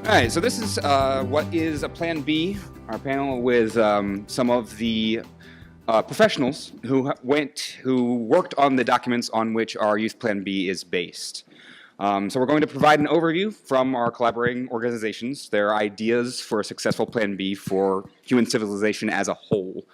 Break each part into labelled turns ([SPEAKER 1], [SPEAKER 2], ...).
[SPEAKER 1] All right, so this is what is a Plan B, our panel with some of the professionals who worked on the documents on which our Youth Plan B is based. So we're going to provide an overview from our collaborating organizations, their ideas for a successful Plan B for human civilization as a whole.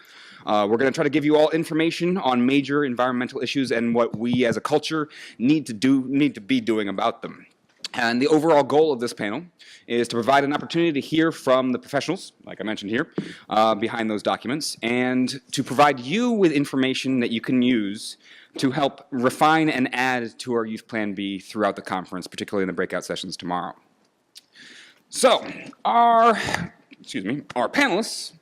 [SPEAKER 1] We're going to try to give you all information on major environmental issues and what we as a culture need to be doing about them. And the overall goal of this panel is to provide an opportunity to hear from the professionals, like I mentioned here, behind those documents, and to provide you with information that you can use to help refine and add to our Youth Plan B throughout the conference, particularly in the breakout sessions tomorrow. So, our panelists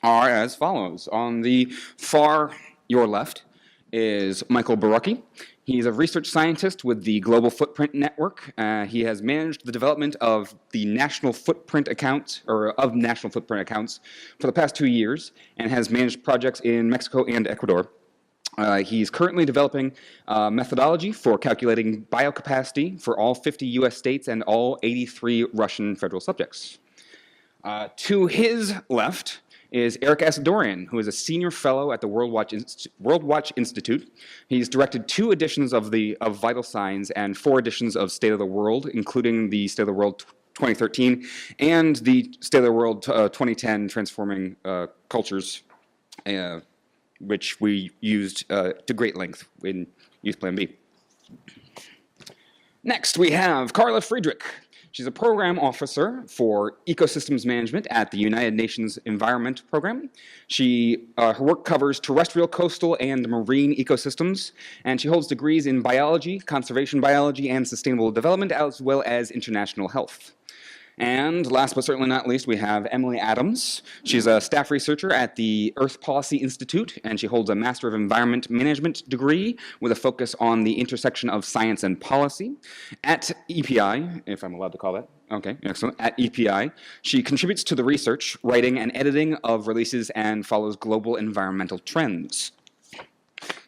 [SPEAKER 1] are as follows. On the far your left is Michael Boruck. He's a research scientist with the Global Footprint Network. He has managed the development of the national footprint accounts, for the past 2 years, and has managed projects in Mexico and Ecuador. He's currently developing methodology for calculating biocapacity for all 50 US states and all 83 Russian federal subjects. To his left is Erik Assadourian, who is a senior fellow at the Worldwatch Institute. He's directed 2 editions of Vital Signs and 4 editions of State of the World, including the State of the World 2013 and the State of the World 2010 Transforming Cultures, which we used to great length in Youth Plan B. Next, we have Carla Friedrick. She's a program officer for ecosystems management at the United Nations Environment Program. Her work covers terrestrial, coastal, and marine ecosystems, and she holds degrees in biology, conservation biology, and sustainable development, as well as international health. And last but certainly not least, we have Emily Adams. She's a staff researcher at the Earth Policy Institute, and she holds a Master of Environment Management degree with a focus on the intersection of science and policy. At EPI, if I'm allowed to call that, okay, excellent. At EPI, she contributes to the research, writing, and editing of releases and follows global environmental trends.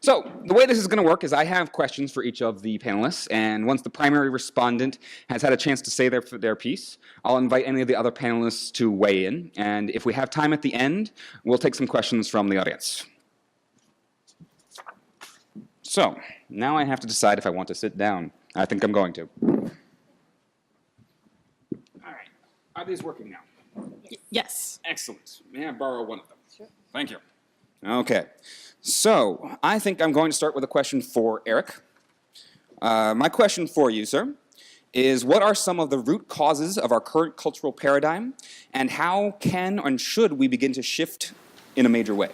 [SPEAKER 1] So, the way this is going to work is I have questions for each of the panelists, and once the primary respondent has had a chance to say their piece, I'll invite any of the other panelists to weigh in, and if we have time at the end, we'll take some questions from the audience. So, now I have to decide if I want to sit down. I think I'm going to. All right. Are these working now?
[SPEAKER 2] Yes.
[SPEAKER 1] Excellent. May I borrow one of them? Sure. Thank you. Okay. So, I think I'm going to start with a question for Erik. My question for you, sir, is what are some of the root causes of our current cultural paradigm, and how can and should we begin to shift in a major way?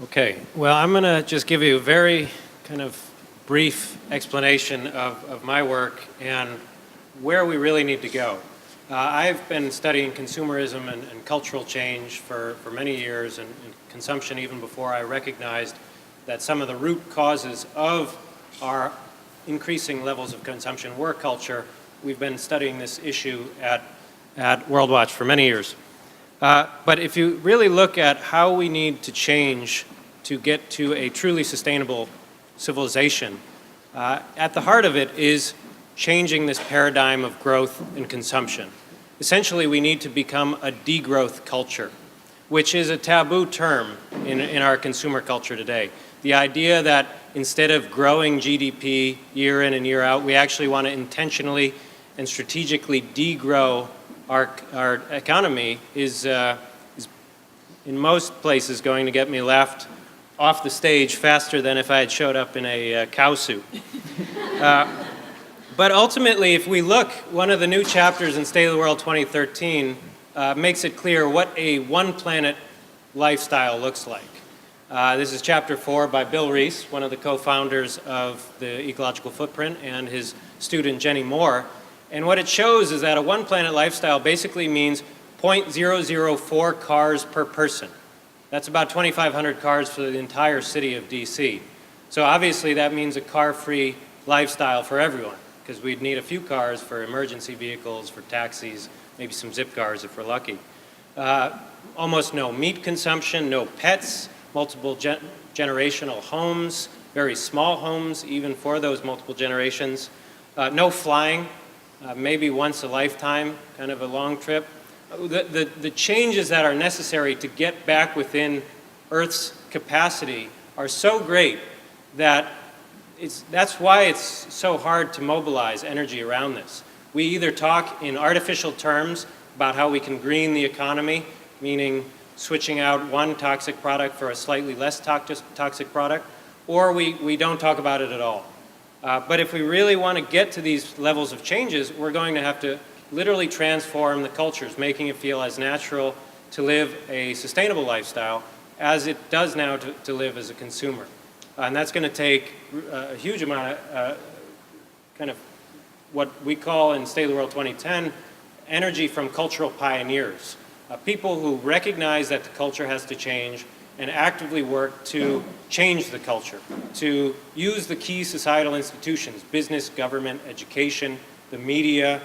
[SPEAKER 3] Okay, well, I'm going to just give you a very kind of brief explanation of my work and where we really need to go. I've been studying consumerism and cultural change for many years, and consumption even before I recognized that some of the root causes of our increasing levels of consumption were culture. We've been studying this issue at Worldwatch for many years. But if you really look at how we need to change to get to a truly sustainable civilization, at the heart of it is changing this paradigm of growth and consumption. Essentially, we need to become a degrowth culture, which is a taboo term in our consumer culture today. The idea that instead of growing GDP year in and year out, we actually want to intentionally and strategically degrow our economy is in most places going to get me laughed off the stage faster than if I had showed up in a cow suit. But ultimately, if we look, one of the new chapters in State of the World 2013 makes it clear what a one-planet lifestyle looks like. This is Chapter 4 by Bill Reese, one of the co-founders of the Ecological Footprint, and his student Jenny Moore. And what it shows is that a one-planet lifestyle basically means 0.004 cars per person. That's about 2,500 cars for the entire city of DC. So obviously that means a car-free lifestyle for everyone, because we'd need a few cars for emergency vehicles, for taxis, maybe some zip cars if we're lucky. Almost no meat consumption, no pets, multiple generational homes, very small homes even for those multiple generations. No flying, maybe once a lifetime, kind of a long trip. The changes that are necessary to get back within Earth's capacity are so great that that's why it's so hard to mobilize energy around this. We either talk in artificial terms about how we can green the economy, meaning switching out one toxic product for a slightly less toxic product, or we don't talk about it at all. But if we really want to get to these levels of changes, we're going to have to literally transform the cultures, making it feel as natural to live a sustainable lifestyle as it does now to live as a consumer. And that's going to take a huge amount of kind of what we call in State of the World 2010, energy from cultural pioneers. People who recognize that the culture has to change and actively work to change the culture, to use the key societal institutions, business, government, education, the media,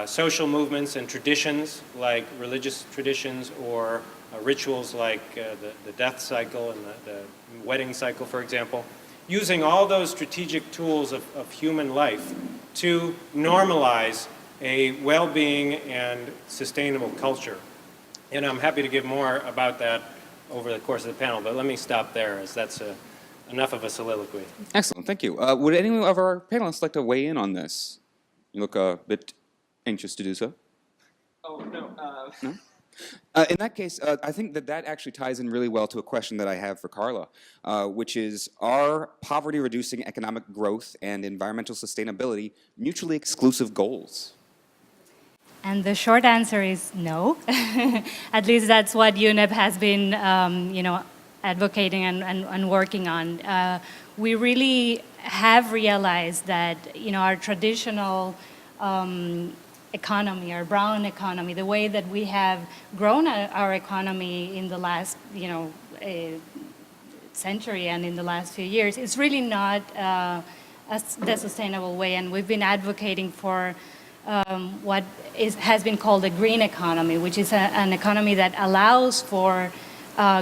[SPEAKER 3] social movements and traditions like religious traditions or rituals like the death cycle and the wedding cycle, for example, using all those strategic tools of human life to normalize a well-being and sustainable culture. And I'm happy to give more about that over the course of the panel, but let me stop there as that's enough of a soliloquy.
[SPEAKER 1] Excellent, thank you. Would any of our panelists like to weigh in on this? You look a bit anxious to do so.
[SPEAKER 2] Oh, no.
[SPEAKER 1] No? In that case, I think that actually ties in really well to a question that I have for Carla, which is, are poverty-reducing economic growth and environmental sustainability mutually exclusive goals?
[SPEAKER 4] And the short answer is no. At least that's what UNEP has been, advocating and working on. We really have realized that, our traditional economy, our brown economy, the way that we have grown our economy in the last, century and in the last few years, is really not the sustainable way. And we've been advocating for what has been called a green economy, which is an economy that allows for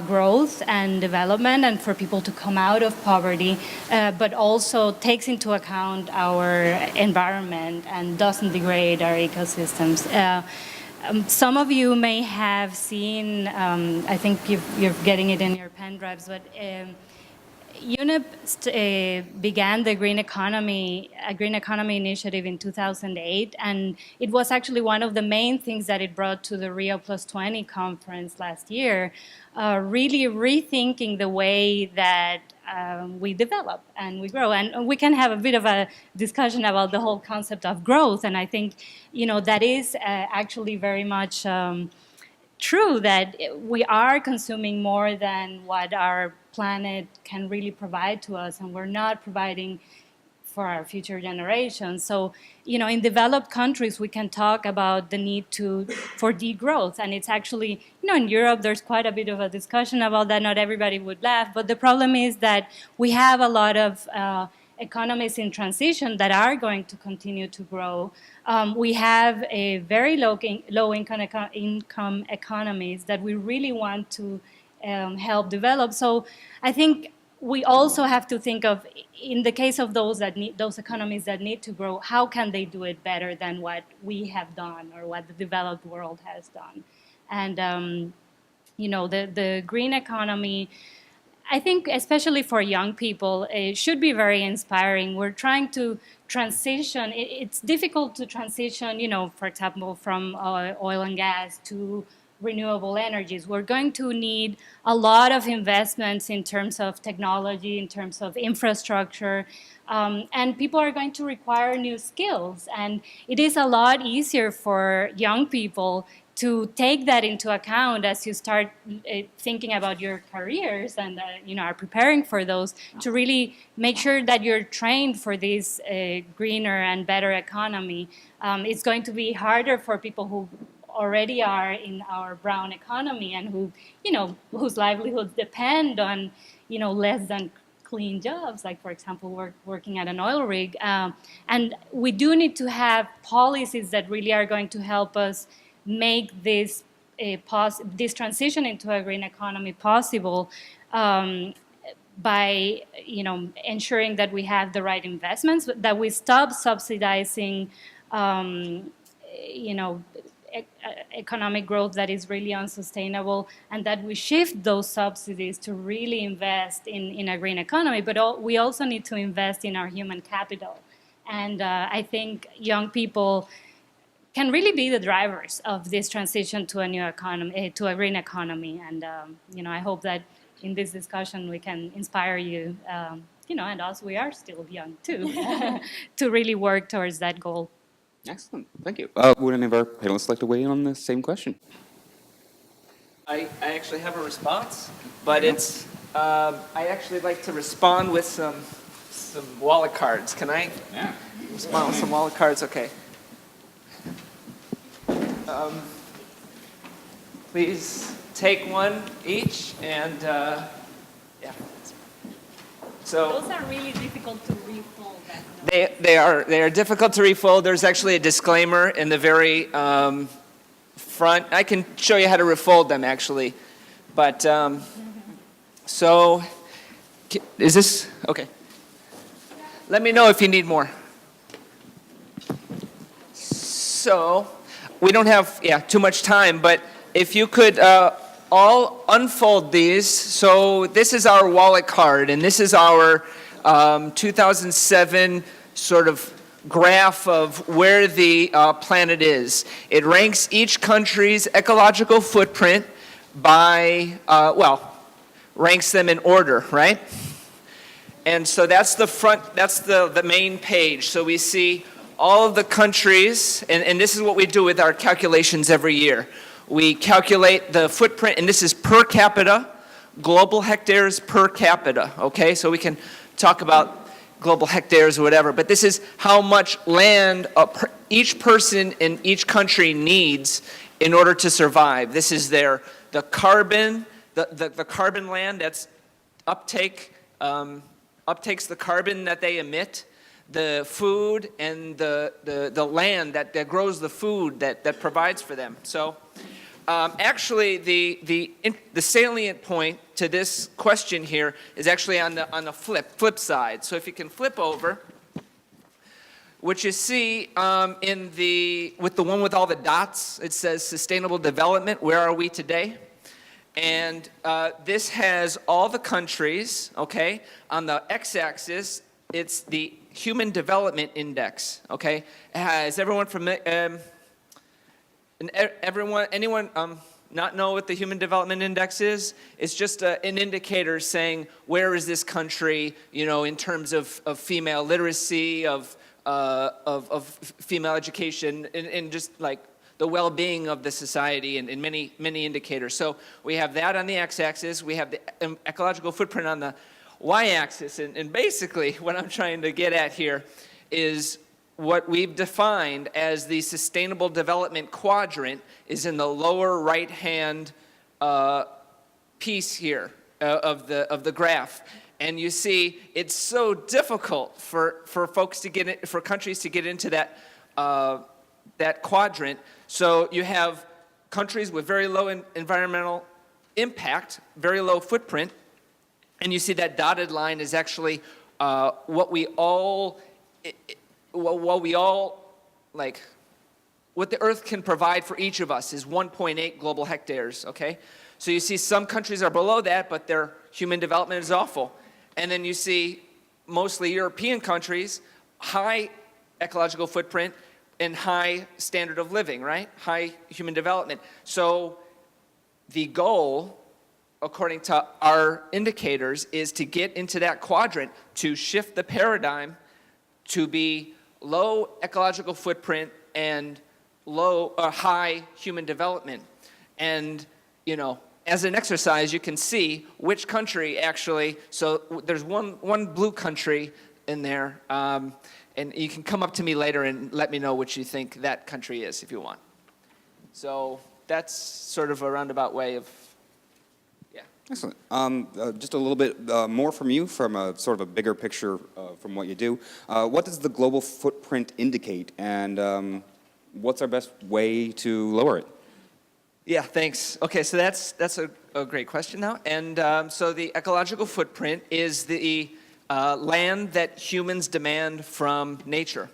[SPEAKER 4] growth and development and for people to come out of poverty, but also takes into account our environment and doesn't degrade our ecosystems. Some of you may have seen, I think you're getting it in your pen drives, but UNEP began the Green Economy initiative in 2008, and it was actually one of the main things that it brought to the Rio Plus 20 conference last year, really rethinking the way that we develop and we grow. And we can have a bit of a discussion about the whole concept of growth, and I think, that is actually very much true, that we are consuming more than what our planet can really provide to us, and we're not providing for our future generations. So, in developed countries, we can talk about the need for degrowth, and it's actually, in Europe, there's quite a bit of a discussion about that. Not everybody would laugh, but the problem is that we have a lot of economies in transition that are going to continue to grow. We have a very low-income economies that we really want to help develop. So I think we also have to think of, in the case of those economies that need to grow, how can they do it better than what we have done or what the developed world has done? And the green economy, I think, especially for young people, it should be very inspiring. We're trying to transition. It's difficult to transition, for example, from oil and gas to renewable energies. We're going to need a lot of investments in terms of technology, in terms of infrastructure, and people are going to require new skills. And it is a lot easier for young people to take that into account as you start thinking about your careers and are preparing for those, to really make sure that you're trained for this greener and better economy. It's going to be harder for people who already are in our brown economy and whose livelihoods depend on less than clean jobs, like, for example, working at an oil rig. And we do need to have policies that really are going to help us make this this transition into a green economy possible by ensuring that we have the right investments, that we stop subsidizing economic growth that is really unsustainable, and that we shift those subsidies to really invest in a green economy. But we also need to invest in our human capital. And I think young people can really be the drivers of this transition to a new economy, to a green economy. And I hope that in this discussion we can inspire you, and us, we are still young too, to really work towards that goal.
[SPEAKER 1] Excellent. Thank you. Would any of our panelists like to weigh in on the same question?
[SPEAKER 2] I actually have a response, but it's I actually like to respond with some wallet cards. Can I respond with some wallet cards? Okay. Please take one each, and yeah. So
[SPEAKER 4] Those are really difficult to refold.
[SPEAKER 2] they are difficult to refold. There's actually a disclaimer in the very front. I can show you how to refold them actually, but so is this okay? Let me know if you need more. So we don't have too much time, but if you could all unfold these. So this is our wallet card, and this is our 2007 sort of graph of where the planet is. It ranks each country's ecological footprint by, ranks them in order, right? And so that's the front, that's the main page. So we see all of the countries, and this is what we do with our calculations every year. We calculate the footprint, and this is per capita, global hectares per capita, okay? So we can talk about global hectares or whatever, but this is how much land each person in each country needs in order to survive. This is the carbon, the carbon land that's uptakes the carbon that they emit, the food, and the land that grows the food that provides for them. So actually the salient point to this question here is actually on the flip side. So if you can flip over, what you see with the one with all the dots, it says sustainable development. Where are we today? And this has all the countries, okay? On the x-axis, it's the Human Development Index, okay? Has everyone anyone not know what the Human Development Index is? It's just an indicator saying where is this country, in terms of female literacy, of female education, and just like the well-being of the society, and many, many indicators. So we have that on the x-axis. We have the ecological footprint on the y-axis. And basically what I'm trying to get at here is what we've defined as the sustainable development quadrant is in the lower right-hand piece here of the graph. And you see, it's so difficult for folks to get in, for countries to get into that quadrant. So you have countries with very low environmental impact, very low footprint, and you see that dotted line is actually what the Earth can provide for each of us is 1.8 global hectares, okay? So you see some countries are below that, but their human development is awful. And then you see mostly European countries, high ecological footprint and high standard of living, right? High human development. So the goal, according to our indicators, is to get into that quadrant, to shift the paradigm to be low ecological footprint and high human development. And, as an exercise, you can see which country actually, so there's one blue country in there, and you can come up to me later and let me know which you think that country is if you want. So that's sort of a roundabout way of, yeah.
[SPEAKER 1] Excellent. Just a little bit more from you, from a sort of a bigger picture from what you do. What does the global footprint indicate, and what's our best way to lower it?
[SPEAKER 2] Yeah, thanks. Okay, so that's a great question now. And so the ecological footprint is the land that humans demand from nature.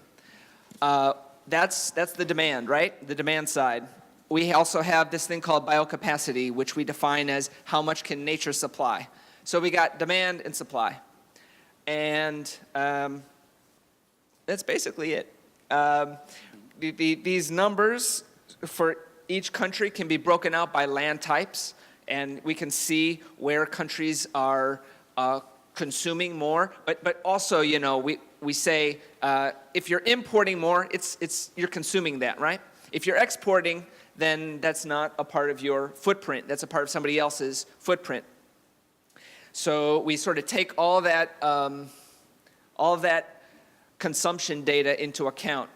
[SPEAKER 2] That's the demand, right? The demand side. We also have this thing called biocapacity, which we define as how much can nature supply. So we got demand and supply. And that's basically it. These numbers for each country can be broken out by land types, and we can see where countries are consuming more. But also, you know, we say if you're importing more, you're consuming that, right? If you're exporting, then that's not a part of your footprint. That's a part of somebody else's footprint. So we sort of take all that consumption data into account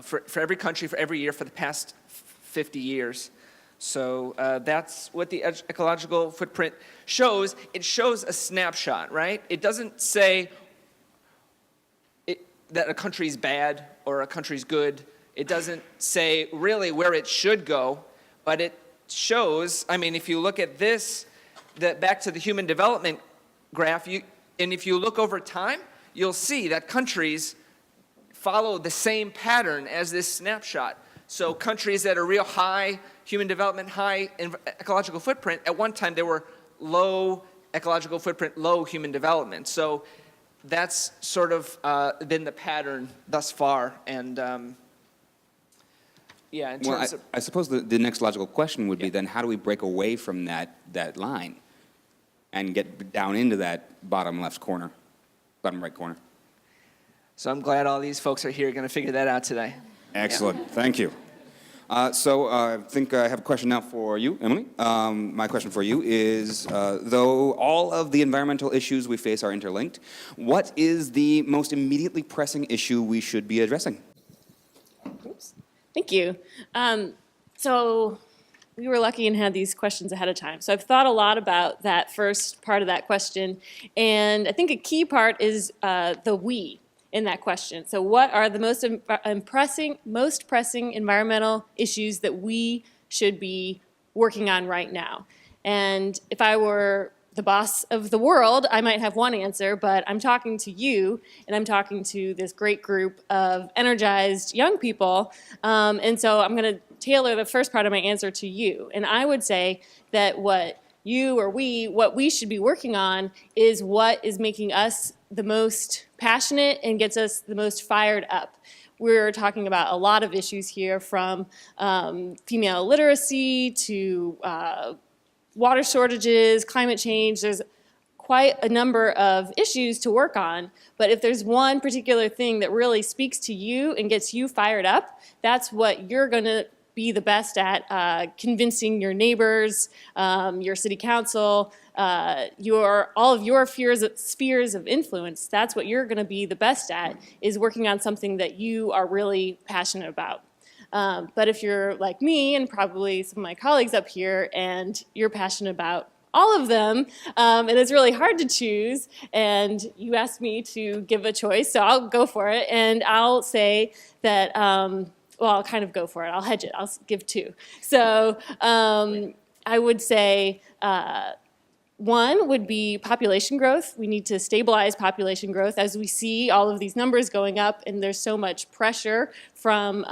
[SPEAKER 2] for every country, for every year, for the past 50 years. So that's what the ecological footprint shows. It shows a snapshot, right? It doesn't say that a country's bad or a country's good. It doesn't say really where it should go, but it shows, I mean, if you look at this, back to the human development graph, and if you look over time, you'll see that countries follow the same pattern as this snapshot. So countries that are real high human development, high ecological footprint, at one time they were low ecological footprint, low human development. So that's sort of been the pattern thus far. And yeah, in terms of...
[SPEAKER 1] I suppose the next logical question would be then, how do we break away from that line and get down into that bottom left corner, bottom right corner?
[SPEAKER 2] So I'm glad all these folks are here going to figure that out today.
[SPEAKER 1] Excellent. Yeah. Thank you. So I think I have a question now for you, Emily. My question for you is, though all of the environmental issues we face are interlinked, what is the most immediately pressing issue we should be addressing?
[SPEAKER 5] Oops. Thank you. So we were lucky and had these questions ahead of time. So I've thought a lot about that first part of that question. And I think a key part is the we in that question. So what are the most pressing environmental issues that we should be working on right now? And if I were the boss of the world, I might have one answer, but I'm talking to you, and I'm talking to this great group of energized young people, and so I'm going to tailor the first part of my answer to you. And I would say that what we should be working on is what is making us the most passionate and gets us the most fired up. We're talking about a lot of issues here, from female literacy to water shortages, climate change. There's quite a number of issues to work on, but if there's one particular thing that really speaks to you and gets you fired up, that's what you're going to be the best at convincing your neighbors, your city council, all of your spheres of influence. That's what you're going to be the best at, is working on something that you are really passionate about. But if you're like me and probably some of my colleagues up here, and you're passionate about all of them, and it's really hard to choose, and you asked me to give a choice, so I'll go for it, and I'll say that, well, I'll kind of go for it. I'll hedge it. I'll give two. So I would say one would be population growth. We need to stabilize population growth as we see all of these numbers going up, and there's so much pressure from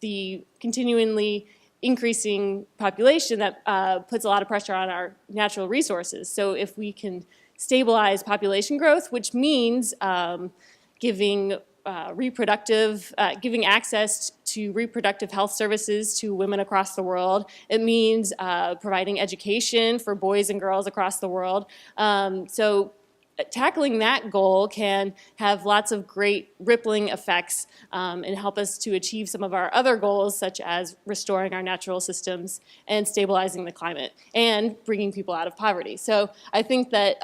[SPEAKER 5] the continually increasing population that puts a lot of pressure on our natural resources. So if we can stabilize population growth, which means giving access to reproductive health services to women across the world. It means providing education for boys and girls across the world. So tackling that goal can have lots of great rippling effects and help us to achieve some of our other goals, such as restoring our natural systems and stabilizing the climate and bringing people out of poverty. So I think that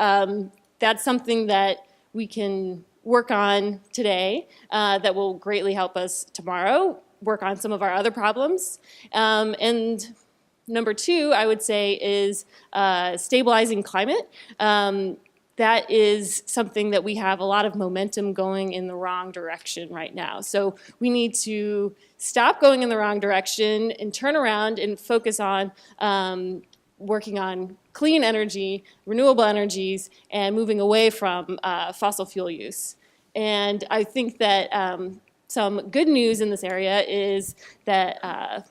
[SPEAKER 5] that's something that we can work on today that will greatly help us tomorrow work on some of our other problems. And number two, I would say, is stabilizing climate. that is something that we have a lot of momentum going in the wrong direction right now. So we need to stop going in the wrong direction and turn around and focus on working on clean energy, renewable energies, and moving away from fossil fuel use. And I think that some good news in this area is that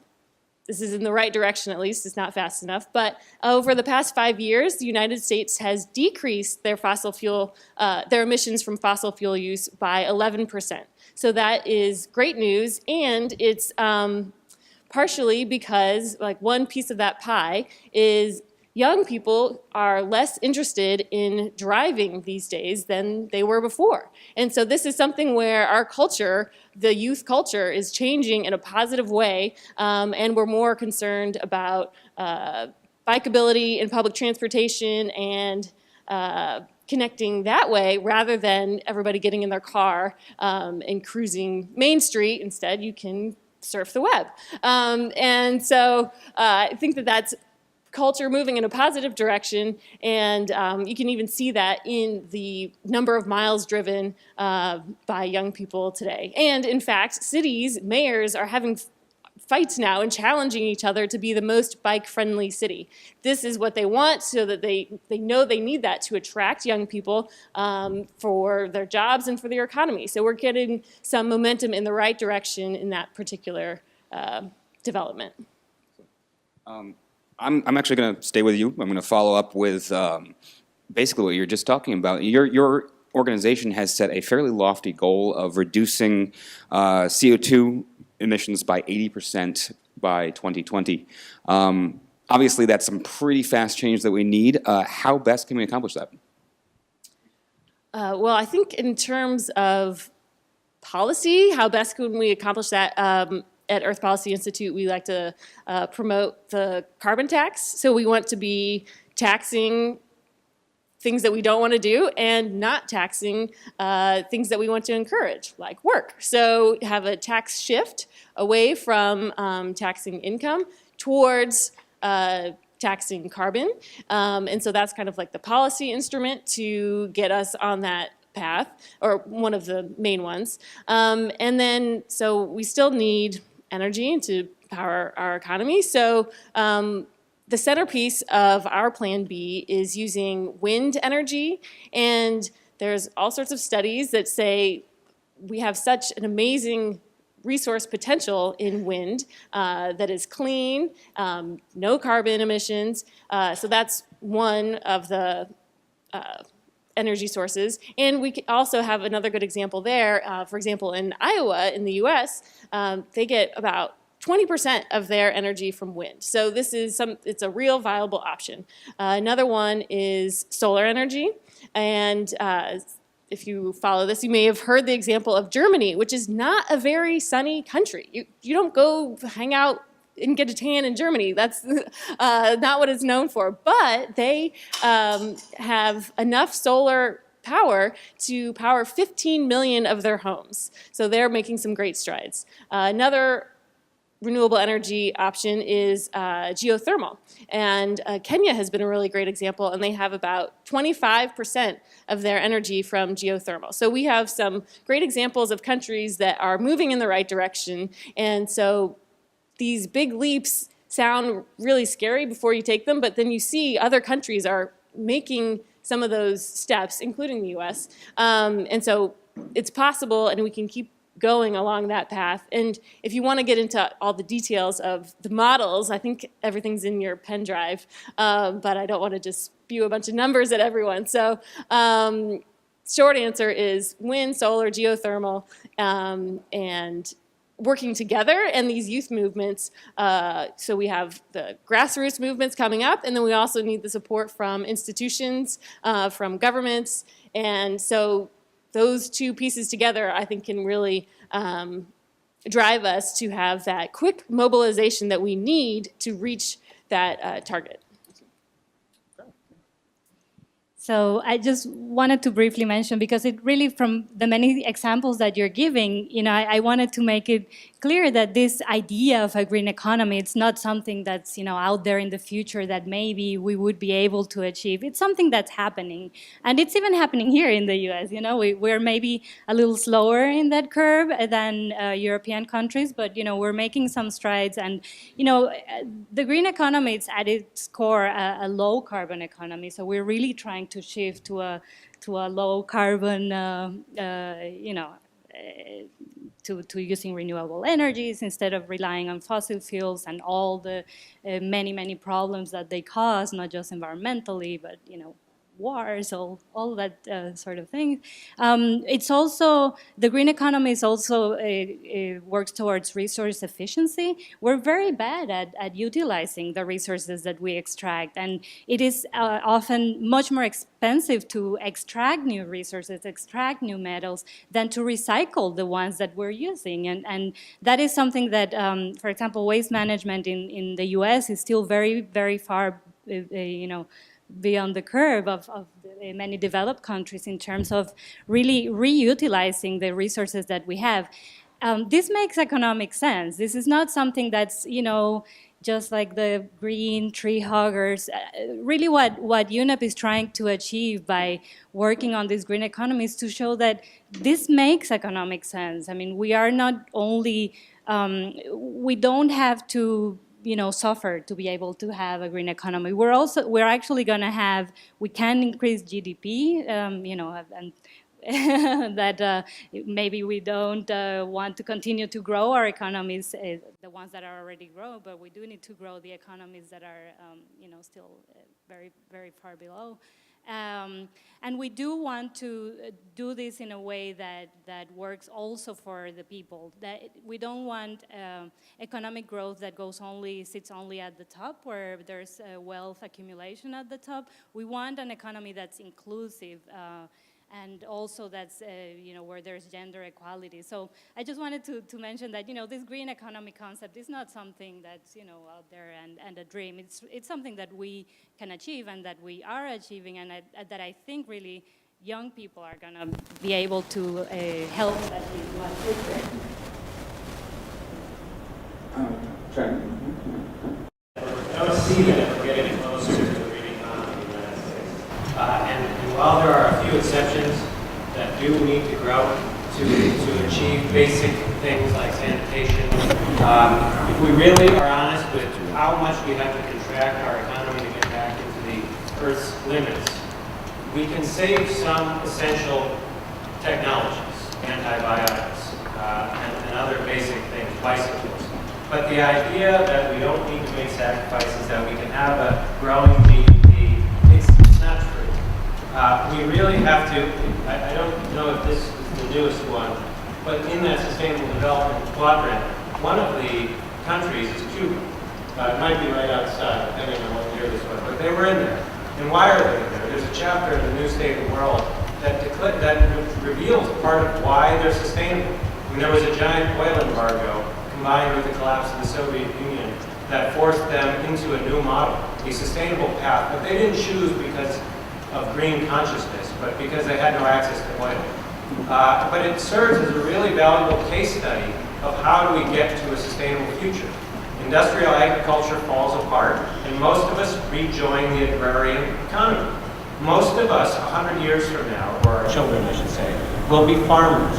[SPEAKER 5] this is in the right direction, at least. It's not fast enough. But over the past 5 years, the United States has decreased their their emissions from fossil fuel use by 11%. So that is great news, and it's partially because, like, one piece of that pie is young people are less interested in driving these days than they were before. And so this is something where our culture, the youth culture, is changing in a positive way, and we're more concerned about bikeability in public transportation and connecting that way rather than everybody getting in their car and cruising Main Street. Instead, you can surf the web. And so I think that that's culture moving in a positive direction, and you can even see that in the number of miles driven by young people today. And in fact, cities, mayors are having fights now and challenging each other to be the most bike-friendly city. This is what they want, so that they know they need that to attract young people for their jobs and for their economy. So we're getting some momentum in the right direction in that particular development.
[SPEAKER 1] I'm actually going to stay with you. I'm going to follow up with basically what you're just talking about. Your organization has set a fairly lofty goal of reducing CO2 emissions by 80% by 2020. Obviously, that's some pretty fast change that we need. How best can we accomplish that?
[SPEAKER 5] Well, I think in terms of policy, how best can we accomplish that? At Earth Policy Institute, we like to promote the carbon tax. So we want to be taxing things that we don't want to do and not taxing things that we want to encourage, like work. So have a tax shift away from taxing income towards taxing carbon. And so that's kind of like the policy instrument to get us on that path, or one of the main ones. And then, so we still need energy to power our economy. So the centerpiece of our Plan B is using wind energy, and there's all sorts of studies that say we have such an amazing resource potential in wind that is clean, no carbon emissions. So that's one of the energy sources. And we also have another good example there. For example, in Iowa, in the US, they get about 20% of their energy from wind. So this is it's a real viable option. Another one is solar energy. And if you follow this, you may have heard the example of Germany, which is not a very sunny country. You don't go hang out and get a tan in Germany. That's not what it's known for. But they have enough solar power to power 15 million of their homes. So they're making some great strides. Another renewable energy option is geothermal. And Kenya has been a really great example, and they have about 25% of their energy from geothermal. So we have some great examples of countries that are moving in the right direction. And so these big leaps sound really scary before you take them, but then you see other countries are making some of those steps, including the US. And so it's possible, and we can keep going along that path. And if you want to get into all the details of the models, I think everything's in your pen drive, but I don't want to just spew a bunch of numbers at everyone. So short answer is wind, solar, geothermal, and working together, and these youth movements. So we have the grassroots movements coming up, and then we also need the support from institutions, from governments. And so those two pieces together, I think, can really drive us to have that quick mobilization that we need to reach that target.
[SPEAKER 4] So I just wanted to briefly mention, because it really, from the many examples that you're giving, I wanted to make it clear that this idea of a green economy, it's not something that's, out there in the future that maybe we would be able to achieve. It's something that's happening. And it's even happening here in the US. We're maybe a little slower in that curve than European countries, but, we're making some strides. And, the green economy is at its core a low carbon economy. So we're really trying to shift to a low carbon, to using renewable energies instead of relying on fossil fuels and all the many, many problems that they cause, not just environmentally, but, wars, all that sort of thing. It's also, the green economy is also works towards resource efficiency. We're very bad at utilizing the resources that we extract, and it is often much more expensive to extract new resources, extract new metals, than to recycle the ones that we're using. And that is something that, for example, waste management in the US is still very, very far, beyond the curve of many developed countries in terms of really reutilizing the resources that we have. This makes economic sense. This is not something that's, just like the green tree huggers. Really what UNEP is trying to achieve by working on this green economy is to show that this makes economic sense. I mean, we are not only, we don't have to suffer to be able to have a green economy. We're actually going to have, we can increase GDP, and that maybe we don't want to continue to grow our economies, the ones that are already grow, but we do need to grow the economies that are, still very, very far below. And we do want to do this in a way that works also for the people. That we don't want economic growth that sits only at the top, where there's wealth accumulation at the top. We want an economy that's inclusive, and also that's, where there's gender equality. So I just wanted to mention that, this green economy concept is not something that's, out there and a dream. It's something that we can achieve and that we are achieving, and that I think really young people are going to be able to help that in one future.
[SPEAKER 3] I don't see that we're getting closer to the green economy in the United States. And while there are a few exceptions that do need to grow to achieve basic things like sanitation, if we really are honest with how much we have to contract our economy to get back into the Earth's limits, we can save some essential technologies, antibiotics, and other basic things, bicycles. But the idea that we don't need to make sacrifices, that we can have a growing GDP, it's not true. We really have to, I don't know if this is the newest one, but in that sustainable development quadrant, one of the countries is Cuba. It might be right outside, depending on what year this was, but they were in there. And why are they in there? There's a chapter in the New State of the World that reveals part of why they're sustainable. When there was a giant oil embargo, combined with the collapse of the Soviet Union, that forced them into a new model, a sustainable path. But they didn't choose because of green consciousness, but because they had no access to oil. But it serves as a really valuable case study of how do we get to a sustainable future. Industrial agriculture falls apart, and most of us rejoin the agrarian economy. Most of us, 100 years from now, or our children, I should say, will be farmers,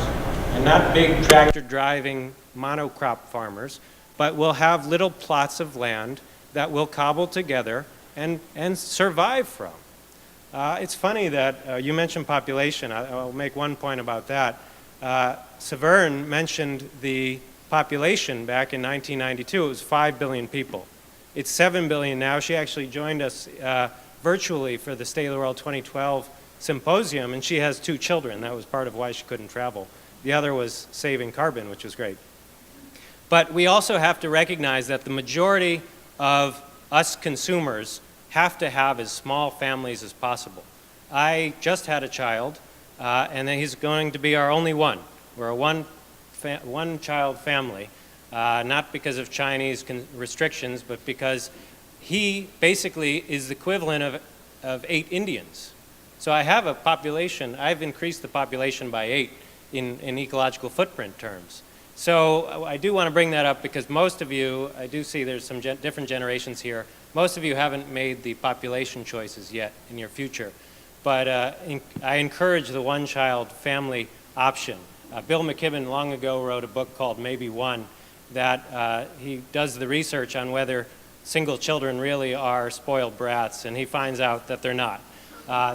[SPEAKER 3] and not big tractor-driving monocrop farmers, but we'll have little plots of land that we'll cobble together and survive from. It's funny that you mentioned population. I'll make one point about that. Severn mentioned the population back in 1992. It was 5 billion people. It's 7 billion now. She actually joined us virtually for the State of the World 2012 symposium, and she has 2 children. That was part of why she couldn't travel. The other was saving carbon, which was great. But we also have to recognize that the majority of us consumers have to have as small families as possible. I just had a child, and then he's going to be our only one. We're a one-child family, not because of Chinese restrictions, but because he basically is the equivalent of 8 Indians. So I have a population, I've increased the population by 8 in ecological footprint terms. So I do want to bring that up because most of you, I do see there's some different generations here. Most of you haven't made the population choices yet in your future. But I encourage the one-child family option. Bill McKibben long ago wrote a book called Maybe One that he does the research on whether single children really are spoiled brats, and he finds out that they're not.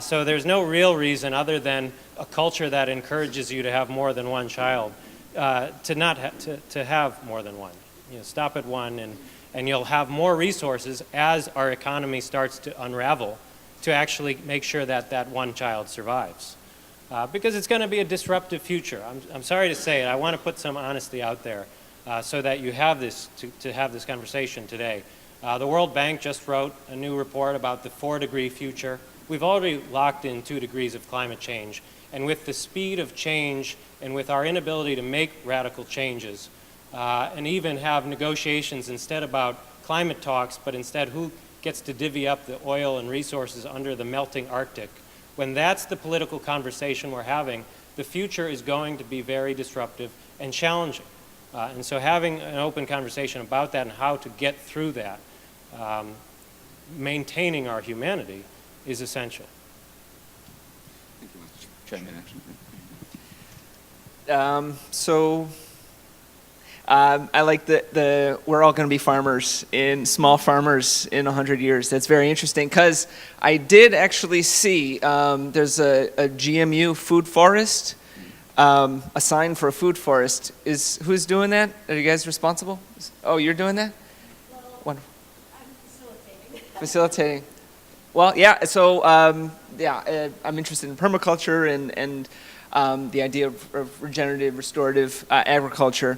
[SPEAKER 3] So there's no real reason other than a culture that encourages you to have more than one child to have more than one. You know, stop at one, and you'll have more resources as our economy starts to unravel to actually make sure that that one child survives. Because it's going to be a disruptive future. I'm sorry to say it. I want to put some honesty out there so that you have this, to have this conversation today. The World Bank just wrote a new report about the 4-degree future. We've already locked in 2 degrees of climate change. And with the speed of change and with our inability to make radical changes and even have negotiations instead about climate talks, but instead who gets to divvy up the oil and resources under the melting Arctic, when that's the political conversation we're having, the future is going to be very disruptive and challenging. And so having an open conversation about that and how to get through that, maintaining our humanity, is essential.
[SPEAKER 1] Thank you, Chapman, actually.
[SPEAKER 2] I like the we're all going to be farmers, small farmers in 100 years. That's very interesting because I did actually see there's a GMU food forest, a sign for a food forest. Who's doing that? Are you guys responsible? Oh, you're doing that?
[SPEAKER 5] Well,
[SPEAKER 2] Wonderful.
[SPEAKER 5] I'm facilitating.
[SPEAKER 2] Facilitating. Well, yeah. So I'm interested in permaculture and the idea of regenerative, restorative agriculture.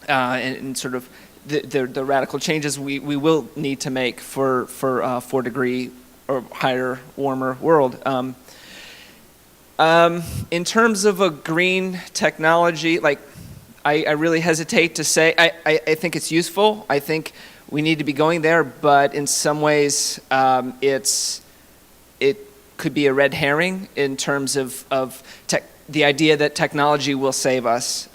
[SPEAKER 2] And sort of the radical changes we will need to make for 4-degree or higher, warmer world. In terms of a green technology, like I really hesitate to say. I think it's useful. I think we need to be going there, but in some ways it could be a red herring in terms of the idea that technology will save us.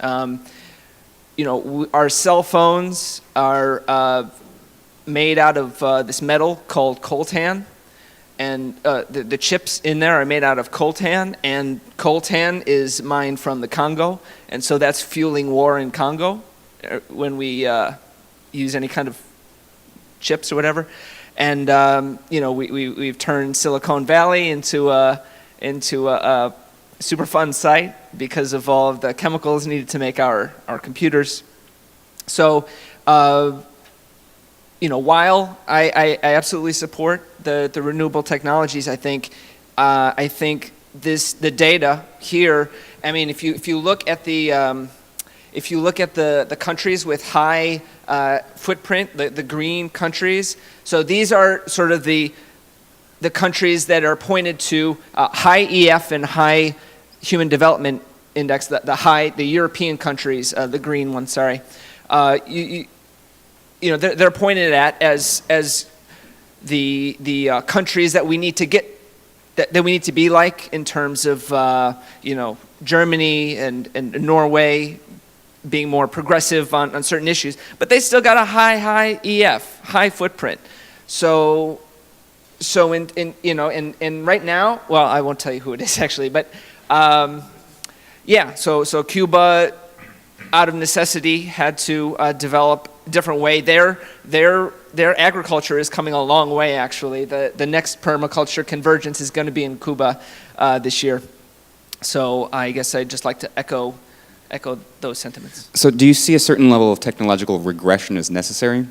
[SPEAKER 2] You know, our cell phones are made out of this metal called coltan, and the chips in there are made out of coltan, and coltan is mined from the Congo, and so that's fueling war in Congo when we use any kind of chips or whatever. And you know, we've turned Silicon Valley into a super fun site because of all of the chemicals needed to make our computers. So, you know, while I absolutely support the renewable technologies, I think the data here. I mean, if you look at the countries with high footprint, the green countries. So these are sort of the countries that are pointed to high EF and high Human Development Index, the European countries, the green ones, sorry. You know, they're pointed at as the countries that we need to get, that we need to be like in terms of, you know, Germany and Norway being more progressive on certain issues, but they still got a high EF, high footprint. So in you know, in right now, well, I won't tell you who it is actually, but yeah, so Cuba, out of necessity, had to develop a different way. Their agriculture is coming a long way, actually. The next permaculture convergence is going to be in Cuba this year. So I guess I'd just like to echo those sentiments.
[SPEAKER 1] So do you see a certain level of technological regression as necessary?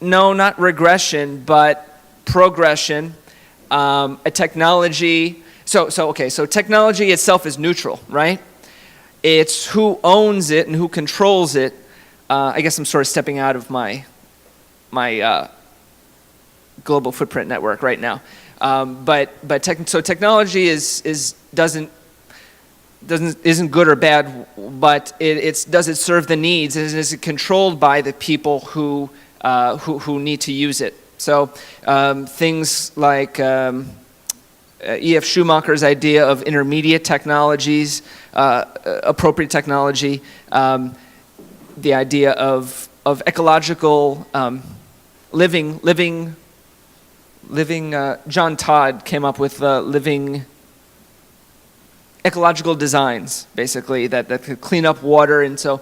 [SPEAKER 2] No, not regression, but progression. A technology. So technology itself is neutral, right? It's who owns it and who controls it. I guess I'm sort of stepping out of my global footprint network right now. So technology isn't good or bad, but does it serve the needs, and is it controlled by the people who need to use it? So things like E.F. Schumacher's idea of intermediate technologies, appropriate technology, the idea of ecological living. John Todd came up with living ecological designs, basically, that could clean up water, and so